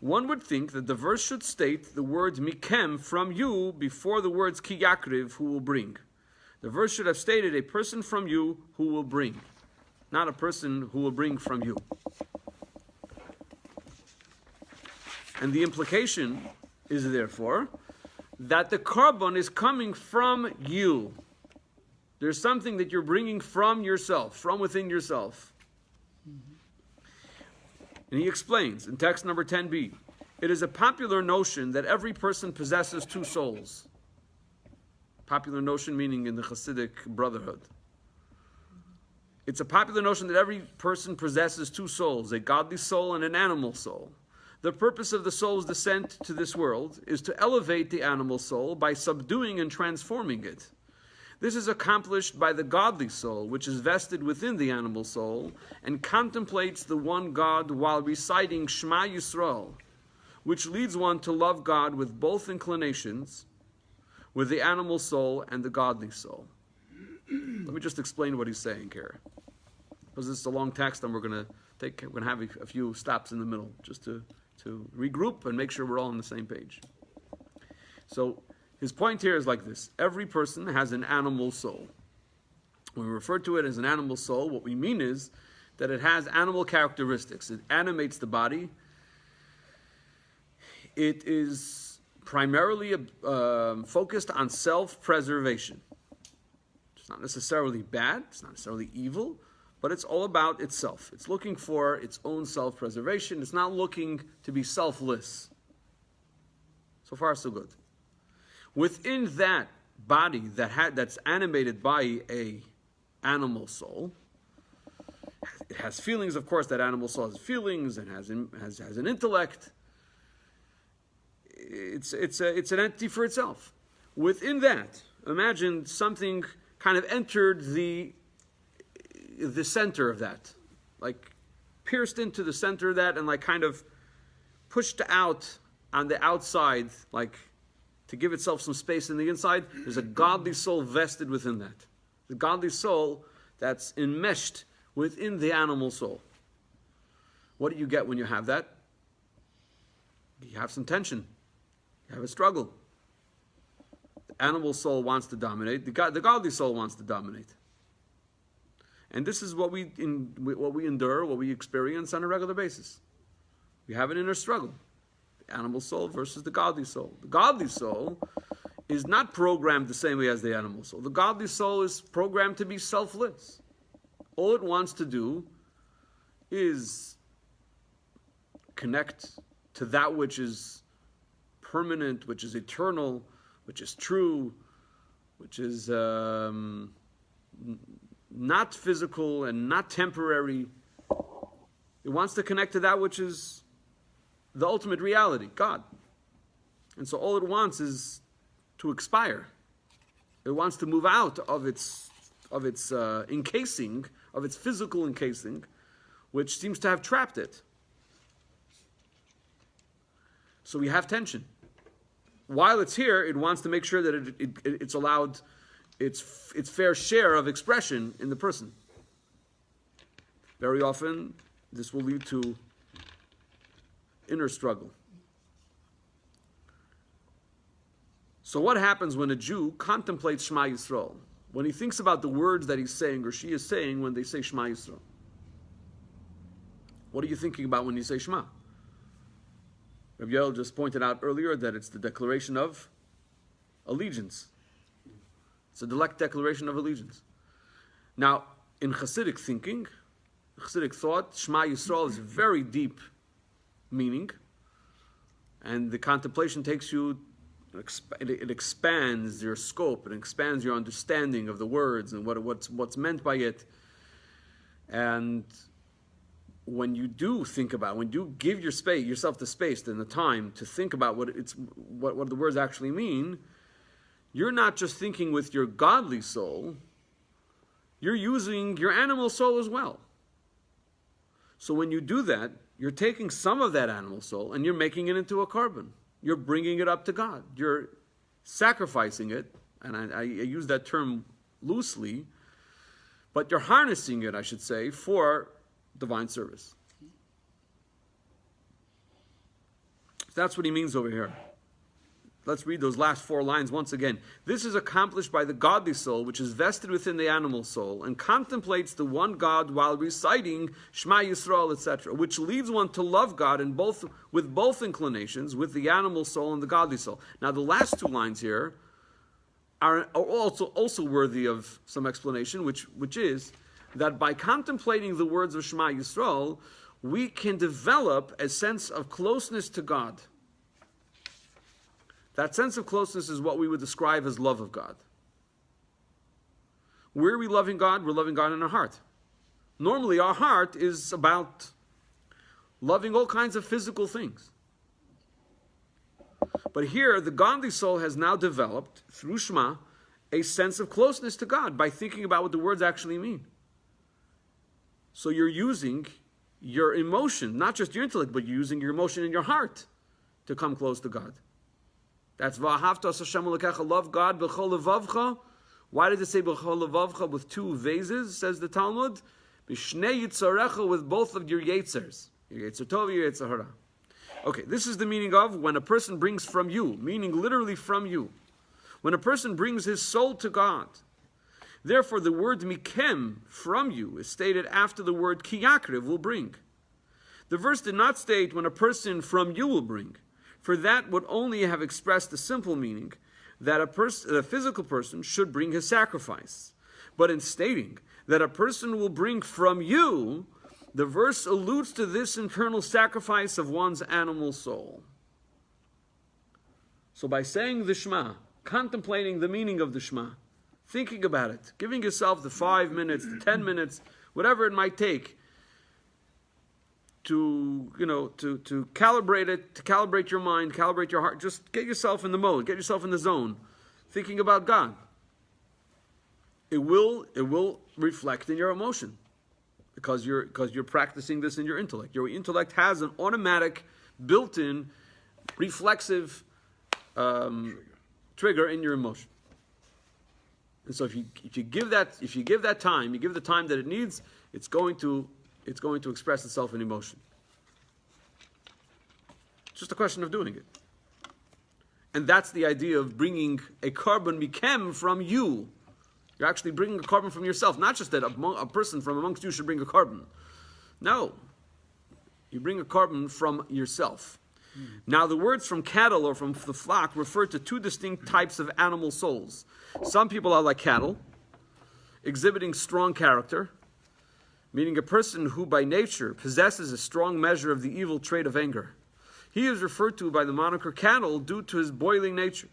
One would think that the verse should state the words mikem, from you, before the words ki yakriv, who will bring. The verse should have stated a person from you who will bring, not a person who will bring from you. And the implication is therefore that the carbon is coming from you. There's something that you're bringing from yourself, from within yourself. And he explains in text number 10b, it is a popular notion that every person possesses two souls. Popular notion meaning in the Hasidic brotherhood. It's a popular notion that every person possesses two souls, a godly soul and an animal soul. The purpose of the soul's descent to this world is to elevate the animal soul by subduing and transforming it. This is accomplished by the godly soul, which is vested within the animal soul and contemplates the one God while reciting Shema Yisrael, which leads one to love God with both inclinations, with the animal soul and the godly soul. Let me just explain what he's saying here, because this is a long text, and we're going to have a few stops in the middle just to regroup and make sure we're all on the same page. So his point here is like this. Every person has an animal soul. When we refer to it as an animal soul, what we mean is that it has animal characteristics. It animates the body. It is primarily focused on self-preservation. It's not necessarily bad. It's not necessarily evil. But it's all about itself. It's looking for its own self-preservation. It's not looking to be selfless. So far, so good. Within that body that's animated by a animal soul, it has feelings. Of course, that animal soul has feelings and has an intellect. It's an entity for itself. Within that, imagine something kind of entered the center of that, like pierced into the center of that and like kind of pushed out on the outside, like to give itself some space in the inside. There's a godly soul vested within that. The godly soul that's enmeshed within the animal soul. What do you get when you have that? You have some tension. You have a struggle. The animal soul wants to dominate. The godly soul wants to dominate. And this is what we endure, what we experience on a regular basis. We have an inner struggle. The animal soul versus the godly soul. The godly soul is not programmed the same way as the animal soul. The godly soul is programmed to be selfless. All it wants to do is connect to that which is permanent, which is eternal, which is true, which is not physical and not temporary. It wants to connect to that which is the ultimate reality, God. And so all it wants is to expire. It wants to move out of its encasing, of its physical encasing, which seems to have trapped it. So we have tension. While it's here, it wants to make sure that it's allowed its fair share of expression in the person. Very often, this will lead to inner struggle. So what happens when a Jew contemplates Shema Yisrael? When he thinks about the words that he's saying or she is saying when they say Shema Yisrael? What are you thinking about when you say Shema? Rabbi Yoel just pointed out earlier that it's the declaration of allegiance. It's a direct declaration of allegiance. Now, in Hasidic thinking, Hasidic thought, Shema Yisrael is very deep meaning, and the contemplation takes you, it expands your scope, it expands your understanding of the words and what's meant by it. And when you do think about, when you give yourself the space and the time to think about what the words actually mean, you're not just thinking with your godly soul, you're using your animal soul as well. So when you do that, you're taking some of that animal soul and you're making it into a carbon. You're bringing it up to God. You're sacrificing it, and I use that term loosely, but you're harnessing it, I should say, for divine service. That's what he means over here. Let's read those last 4 lines once again. This is accomplished by the godly soul, which is vested within the animal soul, and contemplates the one God while reciting Shema Yisrael, etc., which leads one to love God with both inclinations, with the animal soul and the godly soul. Now, the last 2 lines here are also worthy of some explanation, which is that by contemplating the words of Shema Yisrael, we can develop a sense of closeness to God. That sense of closeness is what we would describe as love of God. Where are we loving God? We're loving God in our heart. Normally, our heart is about loving all kinds of physical things. But here, the godly soul has now developed, through Shema, a sense of closeness to God by thinking about what the words actually mean. So you're using your emotion, not just your intellect, but you're using your emotion in your heart to come close to God. That's V'ahavta Hashem Elokecha, love God b'chol levavcha. Why did it say b'chol levavcha with 2 vases, says the Talmud? B'shnei yitzarecha, with both of your yetzers. Your yetzer tov, your yetzer hara. Okay, this is the meaning of when a person brings from you, meaning literally from you. When a person brings his soul to God. Therefore, the word mikem, from you, is stated after the word kiyakriv, will bring. The verse did not state when a person from you will bring, for that would only have expressed the simple meaning that a physical person should bring his sacrifice. But in stating that a person will bring from you, the verse alludes to this internal sacrifice of one's animal soul. So by saying the Shema, contemplating the meaning of the Shema, thinking about it, giving yourself the 5 minutes, the 10 minutes, whatever it might take, to calibrate it, to calibrate your mind, calibrate your heart. Just get yourself in the mode, get yourself in the zone, thinking about God. It will reflect in your emotion, because you're practicing this in your intellect. Your intellect has an automatic, built-in, reflexive trigger in your emotion. And so if you give that time, you give the time that it needs, it's going to express itself in emotion. It's just a question of doing it. And that's the idea of bringing a carbon mikem from you. You're actually bringing a carbon from yourself. Not just that a person from amongst you should bring a carbon. No. You bring a carbon from yourself. Now, the words from cattle or from the flock refer to 2 distinct types of animal souls. Some people are like cattle, exhibiting strong character, meaning a person who by nature possesses a strong measure of the evil trait of anger. He is referred to by the moniker cattle due to his boiling nature.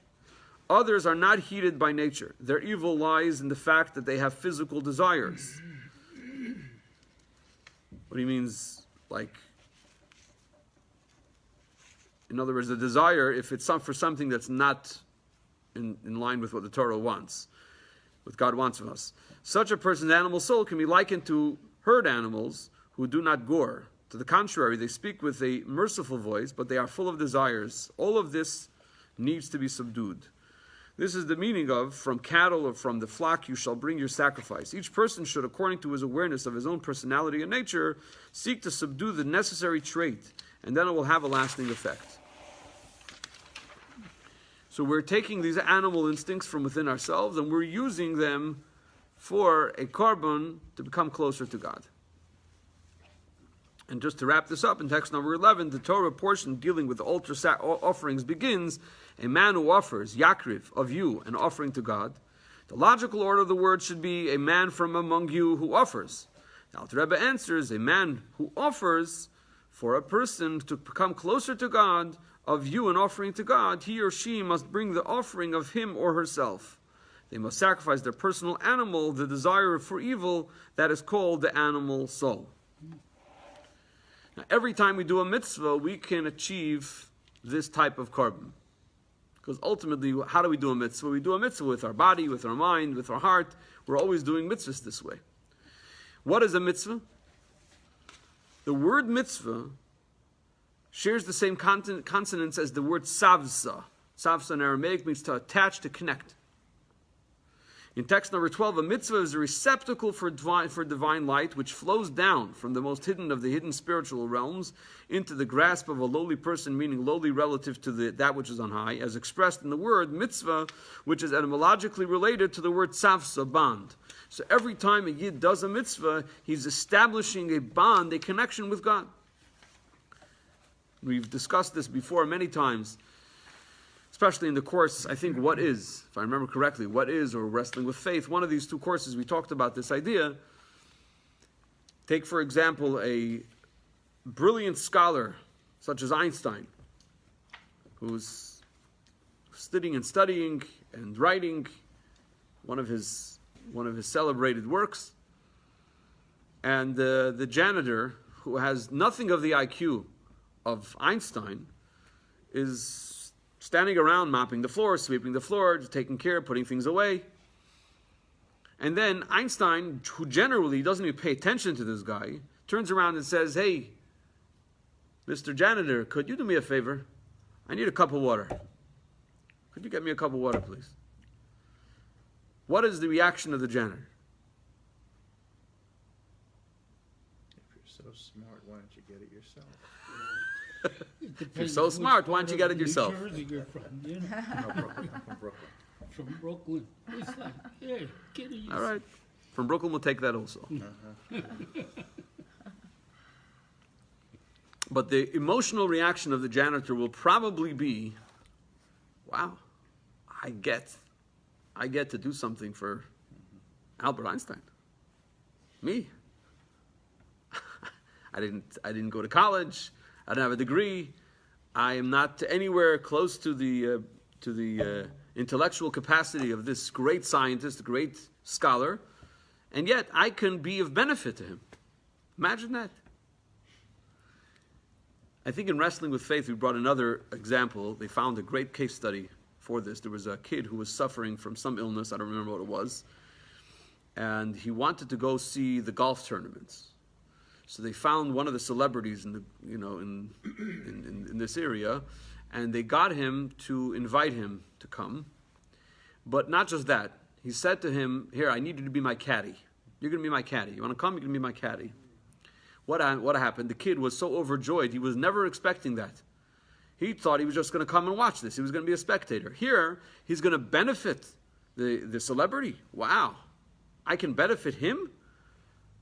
Others are not heated by nature. Their evil lies in the fact that they have physical desires. What he means, in other words, the desire, if it's for something that's not in line with what the Torah wants, what God wants of us. Such a person's animal soul can be likened to herd animals who do not gore. To the contrary, they speak with a merciful voice, but they are full of desires. All of this needs to be subdued. This is the meaning of, from cattle or from the flock you shall bring your sacrifice. Each person should, according to his awareness of his own personality and nature, seek to subdue the necessary trait, and then it will have a lasting effect. So we're taking these animal instincts from within ourselves and we're using them for a carbon to become closer to God. And just to wrap this up, in text number 11, the Torah portion dealing with the altar offerings begins, a man who offers, yakriv, of you, an offering to God. The logical order of the word should be a man from among you who offers. The Alter Rebbe answers, a man who offers for a person to become closer to God, of you an offering to God, he or she must bring the offering of him or herself. They must sacrifice their personal animal, the desire for evil, that is called the animal soul. Now, every time we do a mitzvah, we can achieve this type of carbon. Because ultimately, how do we do a mitzvah? We do a mitzvah with our body, with our mind, with our heart. We're always doing mitzvahs this way. What is a mitzvah? The word mitzvah shares the same consonants as the word savsa. Savsa in Aramaic means to attach, to connect. In text number 12, a mitzvah is a receptacle for divine light, which flows down from the most hidden of the hidden spiritual realms into the grasp of a lowly person, meaning lowly relative to that which is on high, as expressed in the word mitzvah, which is etymologically related to the word savsa, bond. So every time a yid does a mitzvah, he's establishing a bond, a connection with God. We've discussed this before many times, especially in the course, I think, What Is, if I remember correctly, What Is, or Wrestling with Faith, one of these two courses, we talked about this idea. Take, for example, a brilliant scholar, such as Einstein, who's studying and writing one of his celebrated works, and the janitor, who has nothing of the IQ of Einstein, is standing around mopping the floor, sweeping the floor, taking care, putting things away. And then Einstein, who generally doesn't even pay attention to this guy, turns around and says, "Hey, Mr. Janitor, could you do me a favor? I need a cup of water. Could you get me a cup of water, please?" What is the reaction of the janitor? If you're so smart, why don't you get it yourself? If you're so smart, why don't you get it yourself? New Jersey you're from, you know? No, Brooklyn. I'm from Brooklyn. From Brooklyn. It's like, hey, get it yourself. All right. From Brooklyn, we'll take that also. But the emotional reaction of the janitor will probably be, wow, I get to do something for Albert Einstein. Me. I didn't go to college. I don't have a degree. I am not anywhere close to the intellectual capacity of this great scientist, great scholar, and yet I can be of benefit to him. Imagine that. I think in Wrestling with Faith, we brought another example. They found a great case study for this. There was a kid who was suffering from some illness. I don't remember what it was. And he wanted to go see the golf tournaments. So they found one of the celebrities in this area, and they got him to invite him to come. But not just that. He said to him, "Here, I need you to be my caddy. You're going to be my caddy. You want to come? You're going to be my caddy." What happened? The kid was so overjoyed. He was never expecting that. He thought he was just going to come and watch this. He was going to be a spectator. Here, he's going to benefit the celebrity. Wow, I can benefit him?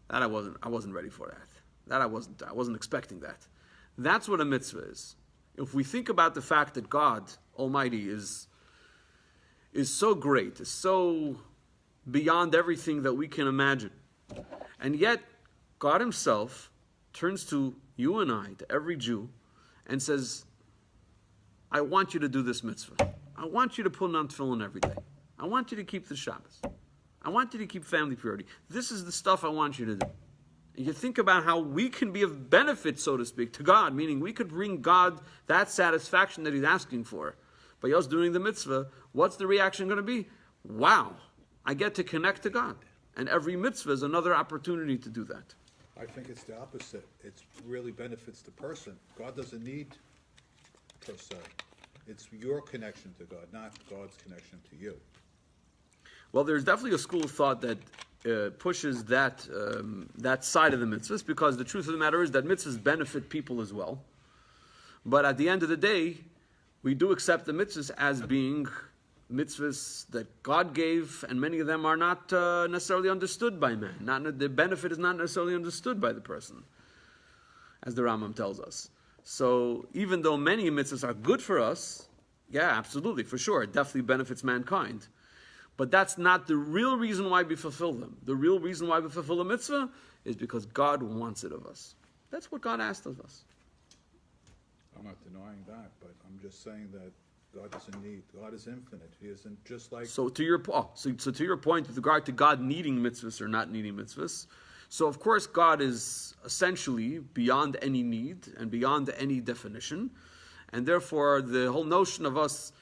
That I wasn't ready for that. I wasn't expecting that. That's what a mitzvah is. If we think about the fact that God Almighty is so great, is so beyond everything that we can imagine, and yet God Himself turns to you and I, to every Jew, and says, "I want you to do this mitzvah. I want you to put on tefillin every day. I want you to keep the Shabbos. I want you to keep family purity. This is the stuff I want you to do." And you think about how we can be of benefit, so to speak, to God, meaning we could bring God that satisfaction that He's asking for. By us doing the mitzvah, what's the reaction going to be? Wow, I get to connect to God. And every mitzvah is another opportunity to do that. I think it's the opposite. It really benefits the person. God doesn't need, per se. It's your connection to God, not God's connection to you. Well, there's definitely a school of thought that pushes that side of the mitzvahs, because the truth of the matter is that mitzvahs benefit people as well. But at the end of the day, we do accept the mitzvahs as being mitzvahs that God gave, and many of them are not necessarily understood by man. The benefit is not necessarily understood by the person, as the Rambam tells us. So even though many mitzvahs are good for us, yeah, absolutely, for sure, it definitely benefits mankind. But that's not the real reason why we fulfill them. The real reason why we fulfill a mitzvah is because God wants it of us. That's what God asked of us. I'm not denying that, but I'm just saying that God doesn't need. God is infinite. He isn't just like. So to your point with regard to God needing mitzvahs or not needing mitzvahs, so of course God is essentially beyond any need and beyond any definition, and therefore the whole notion of us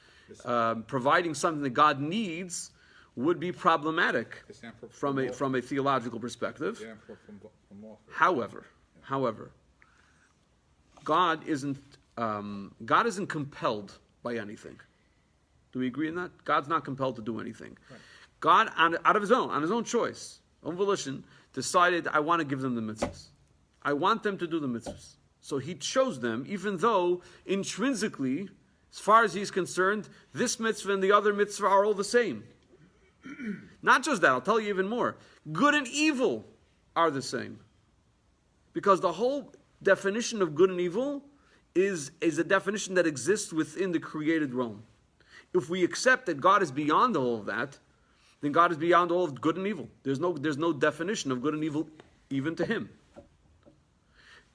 providing something that God needs would be problematic from a theological perspective. From However, God isn't compelled by anything. Do we agree on that? God's not compelled to do anything. Right. God, out of on his own choice, own volition, decided, I want to give them the mitzvahs. I want them to do the mitzvahs. So he chose them, even though intrinsically, as far as he's concerned, this mitzvah and the other mitzvah are all the same. Not just that, I'll tell you even more. Good and evil are the same. Because the whole definition of good and evil is a definition that exists within the created realm. If we accept that God is beyond all of that, then God is beyond all of good and evil. There's no definition of good and evil even to him.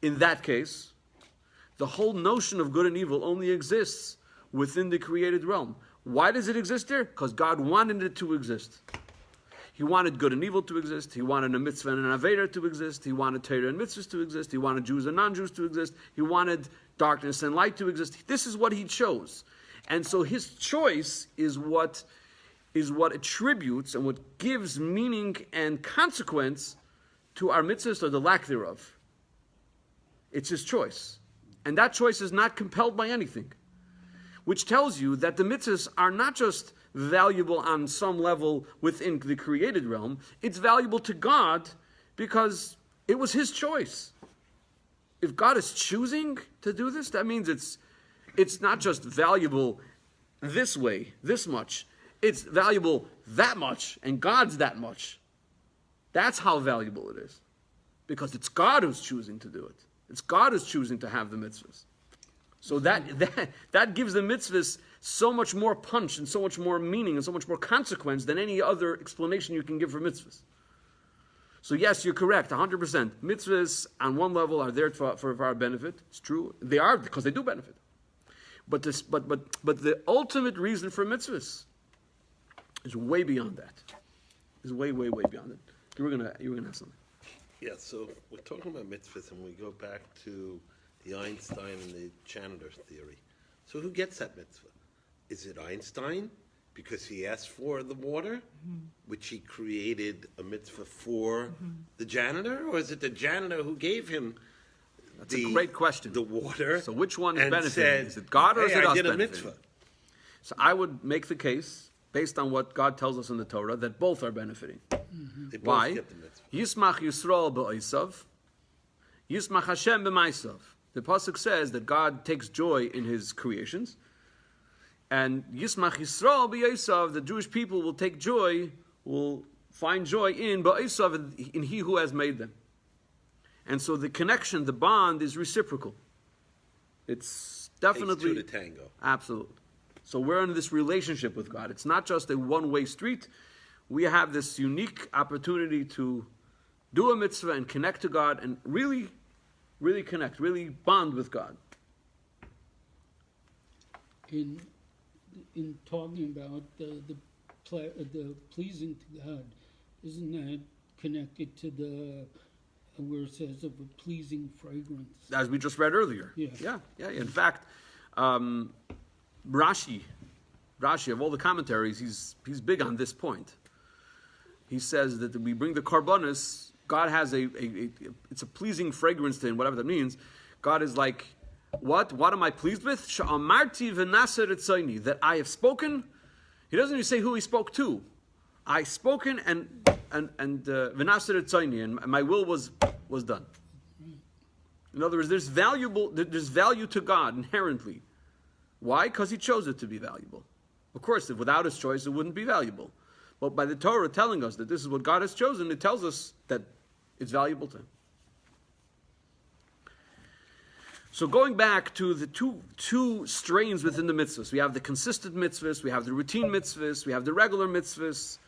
In that case, the whole notion of good and evil only exists within the created realm. Why does it exist there? Because God wanted it to exist. He wanted good and evil to exist. He wanted a mitzvah and an aveda to exist. He wanted Torah and mitzvahs to exist. He wanted Jews and non-Jews to exist. He wanted darkness and light to exist. This is what he chose. And so his choice is what attributes and what gives meaning and consequence to our mitzvahs or the lack thereof. It's his choice. And that choice is not compelled by anything. Which tells you that the mitzvahs are not just valuable on some level within the created realm, it's valuable to God because it was his choice. If God is choosing to do this, that means it's not just valuable this way, this much. It's valuable that much, and God's that much. That's how valuable it is. Because it's God who's choosing to do it. It's God who's choosing to have the mitzvahs. So that gives the mitzvahs so much more punch and so much more meaning and so much more consequence than any other explanation you can give for mitzvahs. So yes, you're correct, 100%. Mitzvahs on one level are there for our benefit. It's true. They are because they do benefit. But the ultimate reason for mitzvahs is way beyond that. Is way, way, way beyond it. You were gonna have something. Yeah, so we're talking about mitzvahs, and we go back to the Einstein and the janitor theory. So who gets that mitzvah? Is it Einstein because he asked for the water, which he created a mitzvah for the janitor, or is it the janitor who gave him That's a great question. the water? So which one is and benefiting? said, Is it God or is hey, it I us did a benefiting? mitzvah. So I would make the case, based on what God tells us in the Torah, that both are benefiting. They both Why? get the mitzvah. Yismach Yisrael b'oisav, Yismach Hashem b'maisav. The pasuk says that God takes joy in His creations, and Yismach Yisrael b'oisav, the Jewish people will take joy, will find joy in b'oisav, in He who has made them. And so the connection, the bond, is reciprocal. It's definitely Takes two to tango. Absolutely. So we're in this relationship with God. It's not just a one-way street. We have this unique opportunity to do a mitzvah and connect to God and really, really connect, really bond with God. In talking about the pleasing to God, isn't that connected to the where it says of a pleasing fragrance? As we just read earlier. Yeah. Yeah. In fact, Rashi, of all the commentaries, he's big on this point. He says that we bring the karbanos, God has it's a pleasing fragrance to him, whatever that means. God is like, what am I pleased with? Sha'amarti v'naser etzayni, that I have spoken. He doesn't even say who he spoke to. I spoken and v'naser etzayni, and my will was done. In other words, there's value to God inherently. Why? Because he chose it to be valuable. Of course, if without his choice, it wouldn't be valuable. But by the Torah telling us that this is what God has chosen, it tells us that it's valuable to him. So going back to the two strains within the mitzvahs, we have the consistent mitzvahs, we have the routine mitzvahs, we have the regular mitzvahs,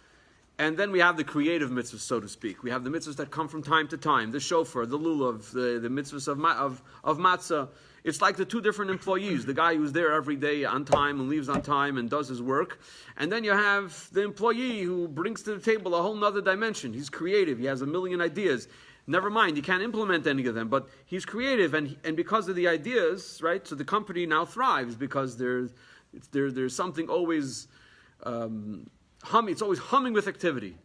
and then we have the creative mitzvahs, so to speak. We have the mitzvahs that come from time to time, the shofar, the lulav, the mitzvahs of matzah. It's like the two different employees, the guy who's there every day on time and leaves on time and does his work. And then you have the employee who brings to the table a whole nother dimension. He's creative, he has a million ideas. Never mind, he can't implement any of them, but he's creative, and because of the ideas, right, so the company now thrives because there's something always humming, it's always humming with activity.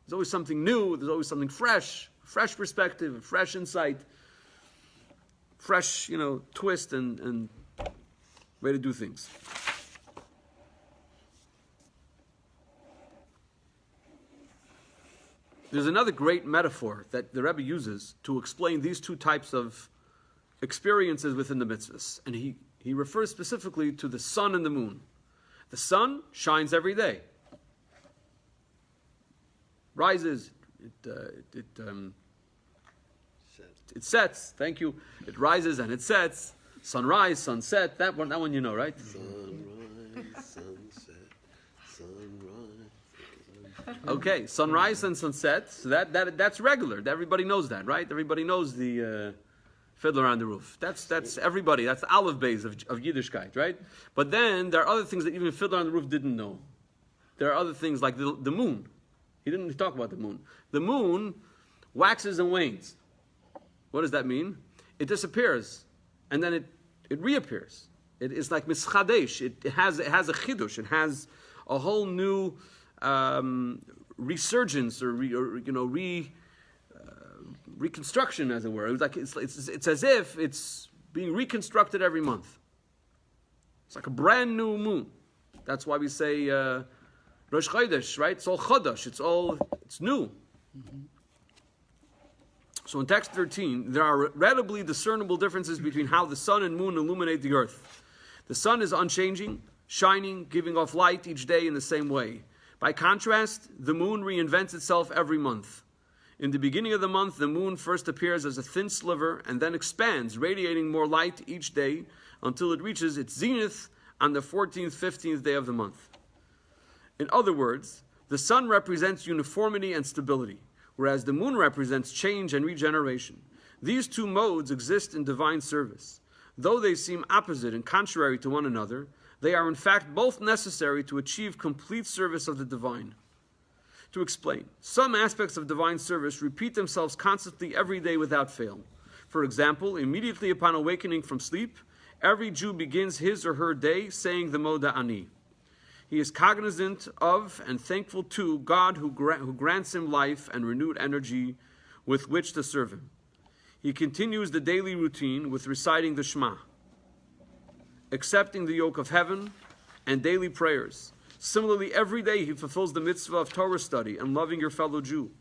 There's always something new, there's always something fresh perspective, fresh insight. fresh, twist and way to do things. There's another great metaphor that the Rebbe uses to explain these two types of experiences within the mitzvahs. And he refers specifically to the sun and the moon. The sun shines every day. Rises, it sets, thank you. It rises and it sets. Sunrise, sunset, that one you know, right? Sunrise, sunset, sunrise. Okay, sunrise and sunset, so that's regular. Everybody knows that, right? Everybody knows the Fiddler on the Roof. That's everybody. That's the olive bays of Yiddishkeit, right? But then there are other things that even Fiddler on the Roof didn't know. There are other things like the moon. He didn't talk about the moon. The moon waxes and wanes. What does that mean? It disappears, and then it reappears. It is like mischadesh. It has a chidush. It has a whole new resurgence or reconstruction, as it were. It's as if it's being reconstructed every month. It's like a brand new moon. That's why we say Rosh Chodesh, right? It's all chadash. It's new. Mm-hmm. So in text 13, there are readily discernible differences between how the sun and moon illuminate the earth. The sun is unchanging, shining, giving off light each day in the same way. By contrast, the moon reinvents itself every month. In the beginning of the month, the moon first appears as a thin sliver and then expands, radiating more light each day until it reaches its zenith on the 14th, 15th day of the month. In other words, the sun represents uniformity and stability, whereas the moon represents change and regeneration. These two modes exist in divine service. Though they seem opposite and contrary to one another, they are in fact both necessary to achieve complete service of the divine. To explain, some aspects of divine service repeat themselves constantly every day without fail. For example, immediately upon awakening from sleep, every Jew begins his or her day saying the Moda Ani. He is cognizant of and thankful to God who grants him life and renewed energy with which to serve him. He continues the daily routine with reciting the Shema, accepting the yoke of heaven, and daily prayers. Similarly, every day he fulfills the mitzvah of Torah study and loving your fellow Jew.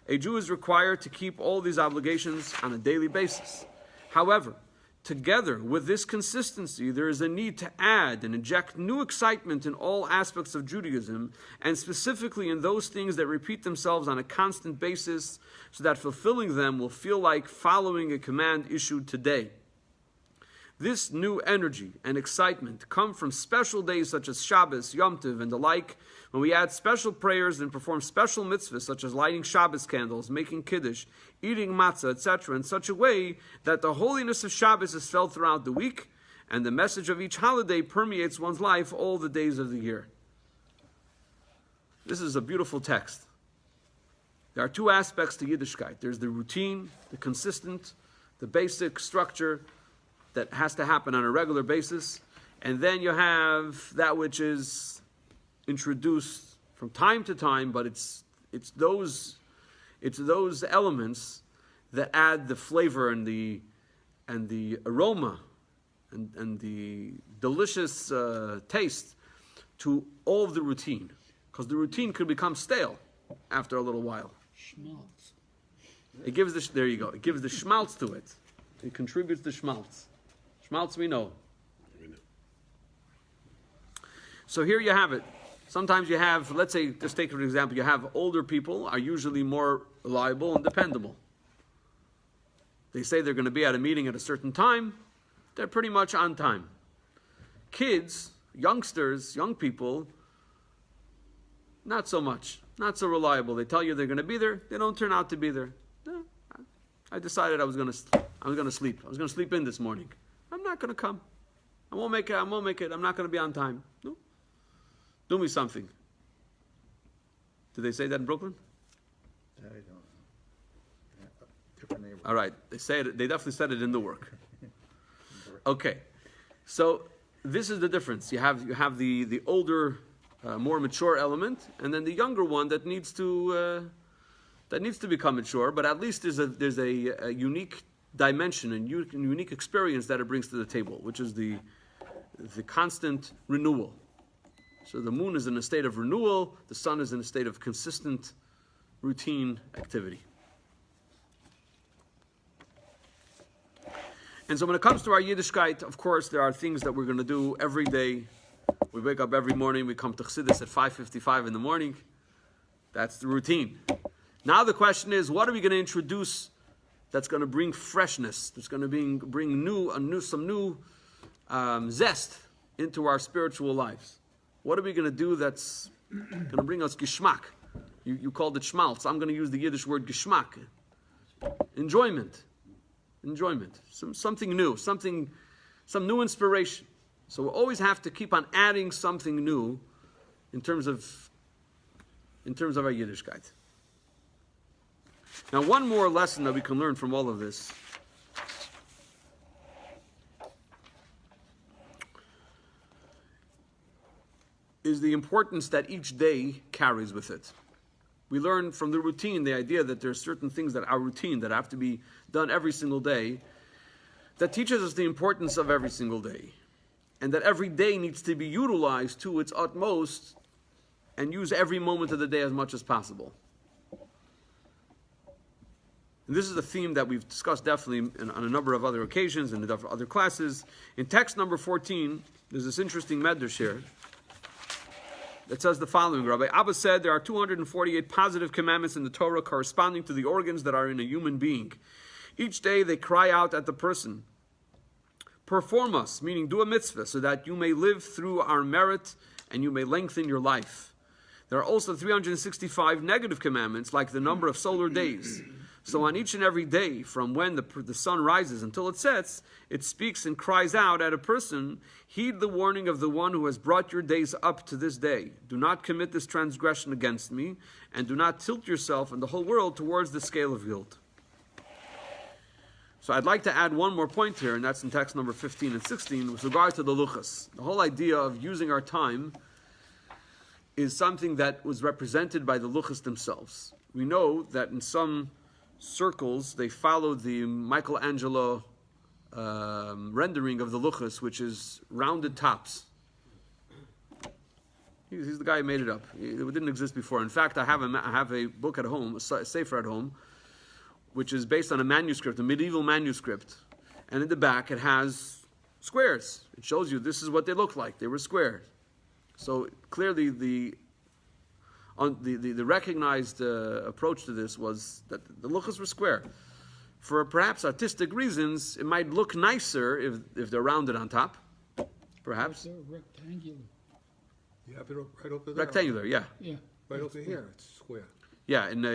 A Jew is required to keep all these obligations on a daily basis. However, together with this consistency, there is a need to add and inject new excitement in all aspects of Judaism, and specifically in those things that repeat themselves on a constant basis, so that fulfilling them will feel like following a command issued today. This new energy and excitement come from special days such as Shabbos, Yom Tov, and the like, when we add special prayers and perform special mitzvahs such as lighting Shabbos candles, making Kiddush, eating matzah, etc., in such a way that the holiness of Shabbos is felt throughout the week, and the message of each holiday permeates one's life all the days of the year. This is a beautiful text. There are two aspects to Yiddishkeit. There's the routine, the consistent, the basic structure that has to happen on a regular basis, and then you have that which is introduced from time to time, but it's those elements that add the flavor and the aroma and the delicious taste to all of the routine, because the routine could become stale after a little while. Schmaltz. It gives the schmaltz to it. It contributes the schmaltz. Schmaltz we know. So here you have it. Sometimes you have, let's say, just take an example, you have older people are usually more reliable and dependable. They say they're going to be at a meeting at a certain time, they're pretty much on time. Kids, youngsters, young people, not so much, not so reliable. They tell you they're going to be there, they don't turn out to be there. No, I decided I was going to sleep. I was going to sleep in this morning. I'm not going to come. I won't make it. I'm not going to be on time. No. Do me something. Did they say that in Brooklyn? I don't know. Different neighborhood. All right. They definitely said it in the work. Okay. So this is the difference. You have the older, more mature element, and then the younger one that needs to become mature. But at least there's a unique dimension and unique experience that it brings to the table, which is the constant renewal. So the moon is in a state of renewal, the sun is in a state of consistent, routine activity. And so when it comes to our Yiddishkeit, of course, there are things that we're going to do every day. We wake up every morning, we come to Chassidus at 5:55 in the morning. That's the routine. Now the question is, what are we going to introduce that's going to bring freshness, that's going to bring some new zest into our spiritual lives? What are we going to do that's going to bring us geschmack? You called it schmaltz. I'm going to use the Yiddish word geschmack. Enjoyment. Something new, some new inspiration. So we always have to keep on adding something new in terms of our Yiddishkeit. Now, one more lesson that we can learn from all of this is the importance that each day carries with it. We learn from the routine the idea that there are certain things that are routine that have to be done every single day that teaches us the importance of every single day. And that every day needs to be utilized to its utmost and use every moment of the day as much as possible. And this is a theme that we've discussed definitely on a number of other occasions and in other classes. In text number 14, there's this interesting medrash here that says the following. Rabbi Abba said there are 248 positive commandments in the Torah corresponding to the organs that are in a human being. Each day they cry out at the person, perform us, meaning do a mitzvah, so that you may live through our merit and you may lengthen your life. There are also 365 negative commandments, like the number of solar days. So on each and every day, from when the sun rises until it sets, it speaks and cries out at a person, heed the warning of the one who has brought your days up to this day. Do not commit this transgression against me, and do not tilt yourself and the whole world towards the scale of guilt. So I'd like to add one more point here, and that's in text number 15 and 16, with regard to the luchas. The whole idea of using our time is something that was represented by the luchas themselves. We know that in some circles, they follow the Michelangelo rendering of the luchas, which is rounded tops. He's the guy who made it up. It didn't exist before. In fact, I have a book at home, a sefer at home, which is based on a manuscript, a medieval manuscript. And in the back, it has squares. It shows you this is what they look like. They were squares. So clearly, the recognized approach to this was that the luchas were square. For perhaps artistic reasons, it might look nicer if they're rounded on top. Perhaps. They're rectangular. You have it right over there. Rectangular, yeah. Yeah. Right over here, it's square. Yeah, in a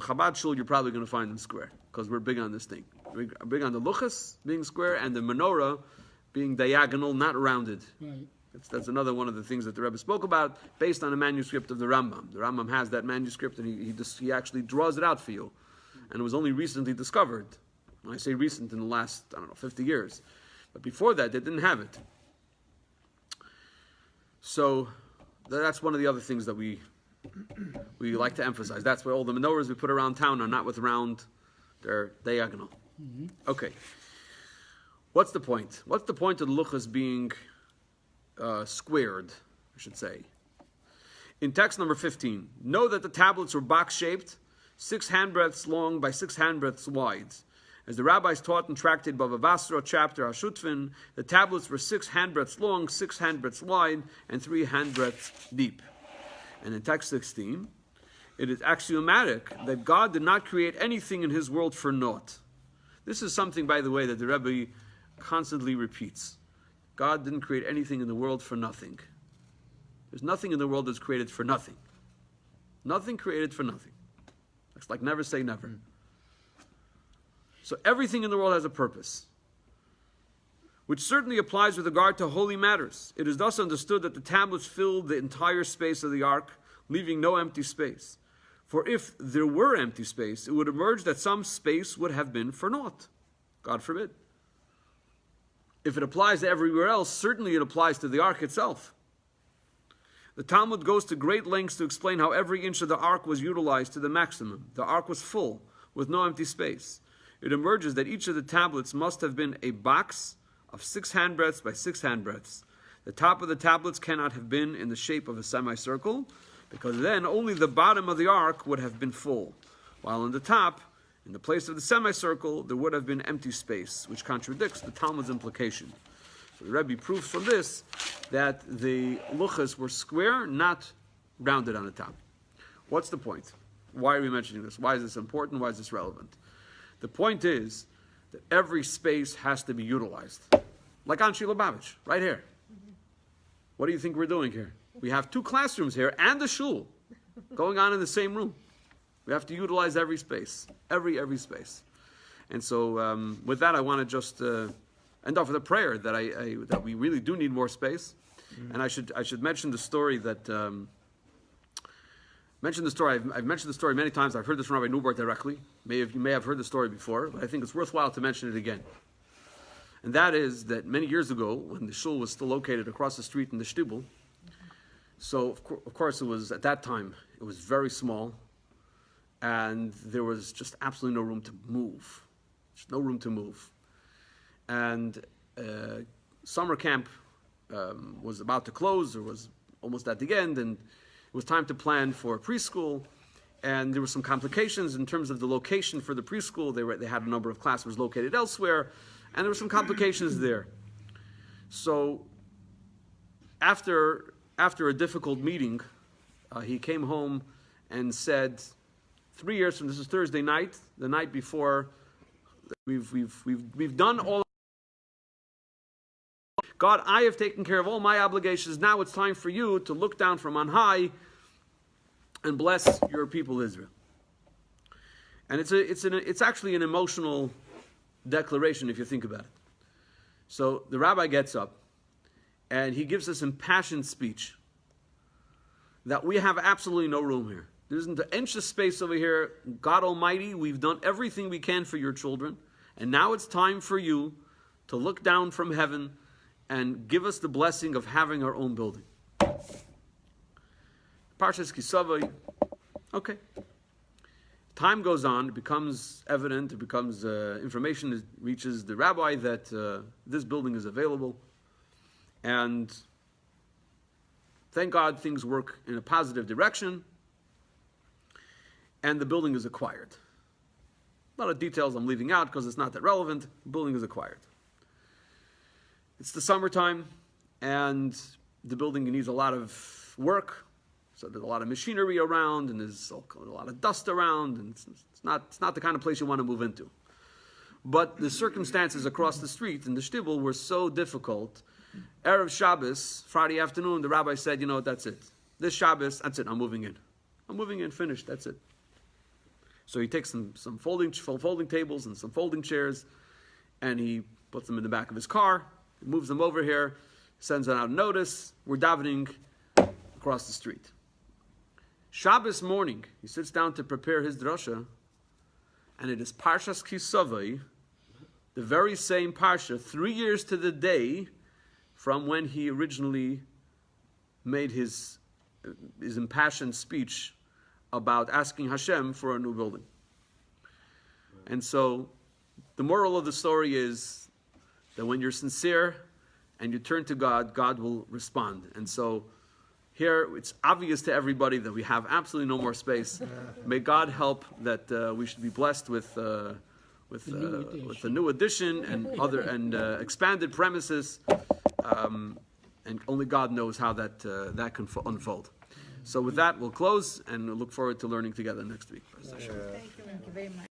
Chabad shul, you're probably going to find them square, because we're big on this thing. We're big on the luchas being square and the menorah being diagonal, not rounded. Right. That's another one of the things that the Rebbe spoke about, based on a manuscript of the Rambam. The Rambam has that manuscript, and he actually draws it out for you. And it was only recently discovered. When I say recent, in the last, 50 years. But before that, they didn't have it. So that's one of the other things that we like to emphasize. That's why all the menorahs we put around town are not with round, they're diagonal. Mm-hmm. Okay. What's the point? What's the point of the luchas being squared, I should say? In text number 15, know that the tablets were box-shaped, 6 handbreadths long by 6 handbreadths wide. As the rabbis taught in Tractate Bava Basra, chapter Hashutfin, the tablets were 6 handbreadths long, 6 handbreadths wide, and 3 handbreadths deep. And in text 16, it is axiomatic that God did not create anything in his world for naught. This is something, by the way, that the Rebbe constantly repeats. God didn't create anything in the world for nothing. There's nothing in the world that's created for nothing. Nothing created for nothing. It's like never say never. So everything in the world has a purpose, which certainly applies with regard to holy matters. It is thus understood that the tablets filled the entire space of the ark, leaving no empty space. For if there were empty space, it would emerge that some space would have been for naught. God forbid. If it applies to everywhere else, certainly it applies to the ark itself. The Talmud goes to great lengths to explain how every inch of the ark was utilized to the maximum. The ark was full, with no empty space. it emerges that each of the tablets must have been a box of 6 handbreadths by 6 handbreadths. The top of the tablets cannot have been in the shape of a semicircle, because then only the bottom of the ark would have been full, while on the top, in the place of the semicircle, there would have been empty space, which contradicts the Talmud's implication. So the Rebbe proves from this that the luchas were square, not rounded on the top. What's the point? Why are we mentioning this? Why is this important? Why is this relevant? The point is that every space has to be utilized. Like on Shilobavitch, right here. What do you think we're doing here? We have 2 classrooms here and a shul going on in the same room. We have to utilize every space, every space. And so with that, I want to just end off with a prayer that that we really do need more space. And I should mention the story that I've mentioned the story many times. I've heard this from Rabbi Newbart directly. You may have heard the story before, but I think it's worthwhile to mention it again. And that is that many years ago, when the shul was still located across the street in the Shtibel, so of course it was, at that time, it was very small, and there was just absolutely no room to move. Just no room to move. And summer camp was about to close, or was almost at the end, and it was time to plan for preschool, and there were some complications in terms of the location for the preschool. They had a number of classrooms located elsewhere, and there were some complications there. So after a difficult meeting, he came home and said, 3 years from this is Thursday night, the night before, we've done all. God, I have taken care of all my obligations. Now it's time for you to look down from on high and bless your people Israel. And it's actually an emotional declaration if you think about it. So the rabbi gets up and he gives this impassioned speech that we have absolutely no room here. There isn't an inch of space over here. God Almighty, we've done everything we can for your children, and now it's time for you to look down from heaven and give us the blessing of having our own building. Parshas Kisavai. Okay. Time goes on, it becomes evident, information reaches the rabbi that this building is available. And thank God things work in a positive direction. And the building is acquired. A lot of details I'm leaving out because it's not that relevant. The building is acquired. It's the summertime, and the building needs a lot of work. So there's a lot of machinery around, and there's a lot of dust around, and it's not the kind of place you want to move into. But the circumstances across the street in the Shtibel were so difficult. Erev Shabbos, Friday afternoon, the rabbi said, you know what, that's it. This Shabbos, that's it, I'm moving in. I'm moving in, finished, that's it. So he takes some folding tables and some folding chairs, and he puts them in the back of his car, moves them over here, sends out a notice, we're davening across the street. Shabbos morning, he sits down to prepare his drasha, and it is Parshas Kisavai, the very same Parsha, 3 years to the day from when he originally made his impassioned speech about asking Hashem for a new building. And so, the moral of the story is that when you're sincere and you turn to God, God will respond. And so, here it's obvious to everybody that we have absolutely no more space. May God help that we should be blessed with the new addition and expanded premises, and only God knows how that can unfold. So with that, we'll close and we'll look forward to learning together next week. Thank you very much.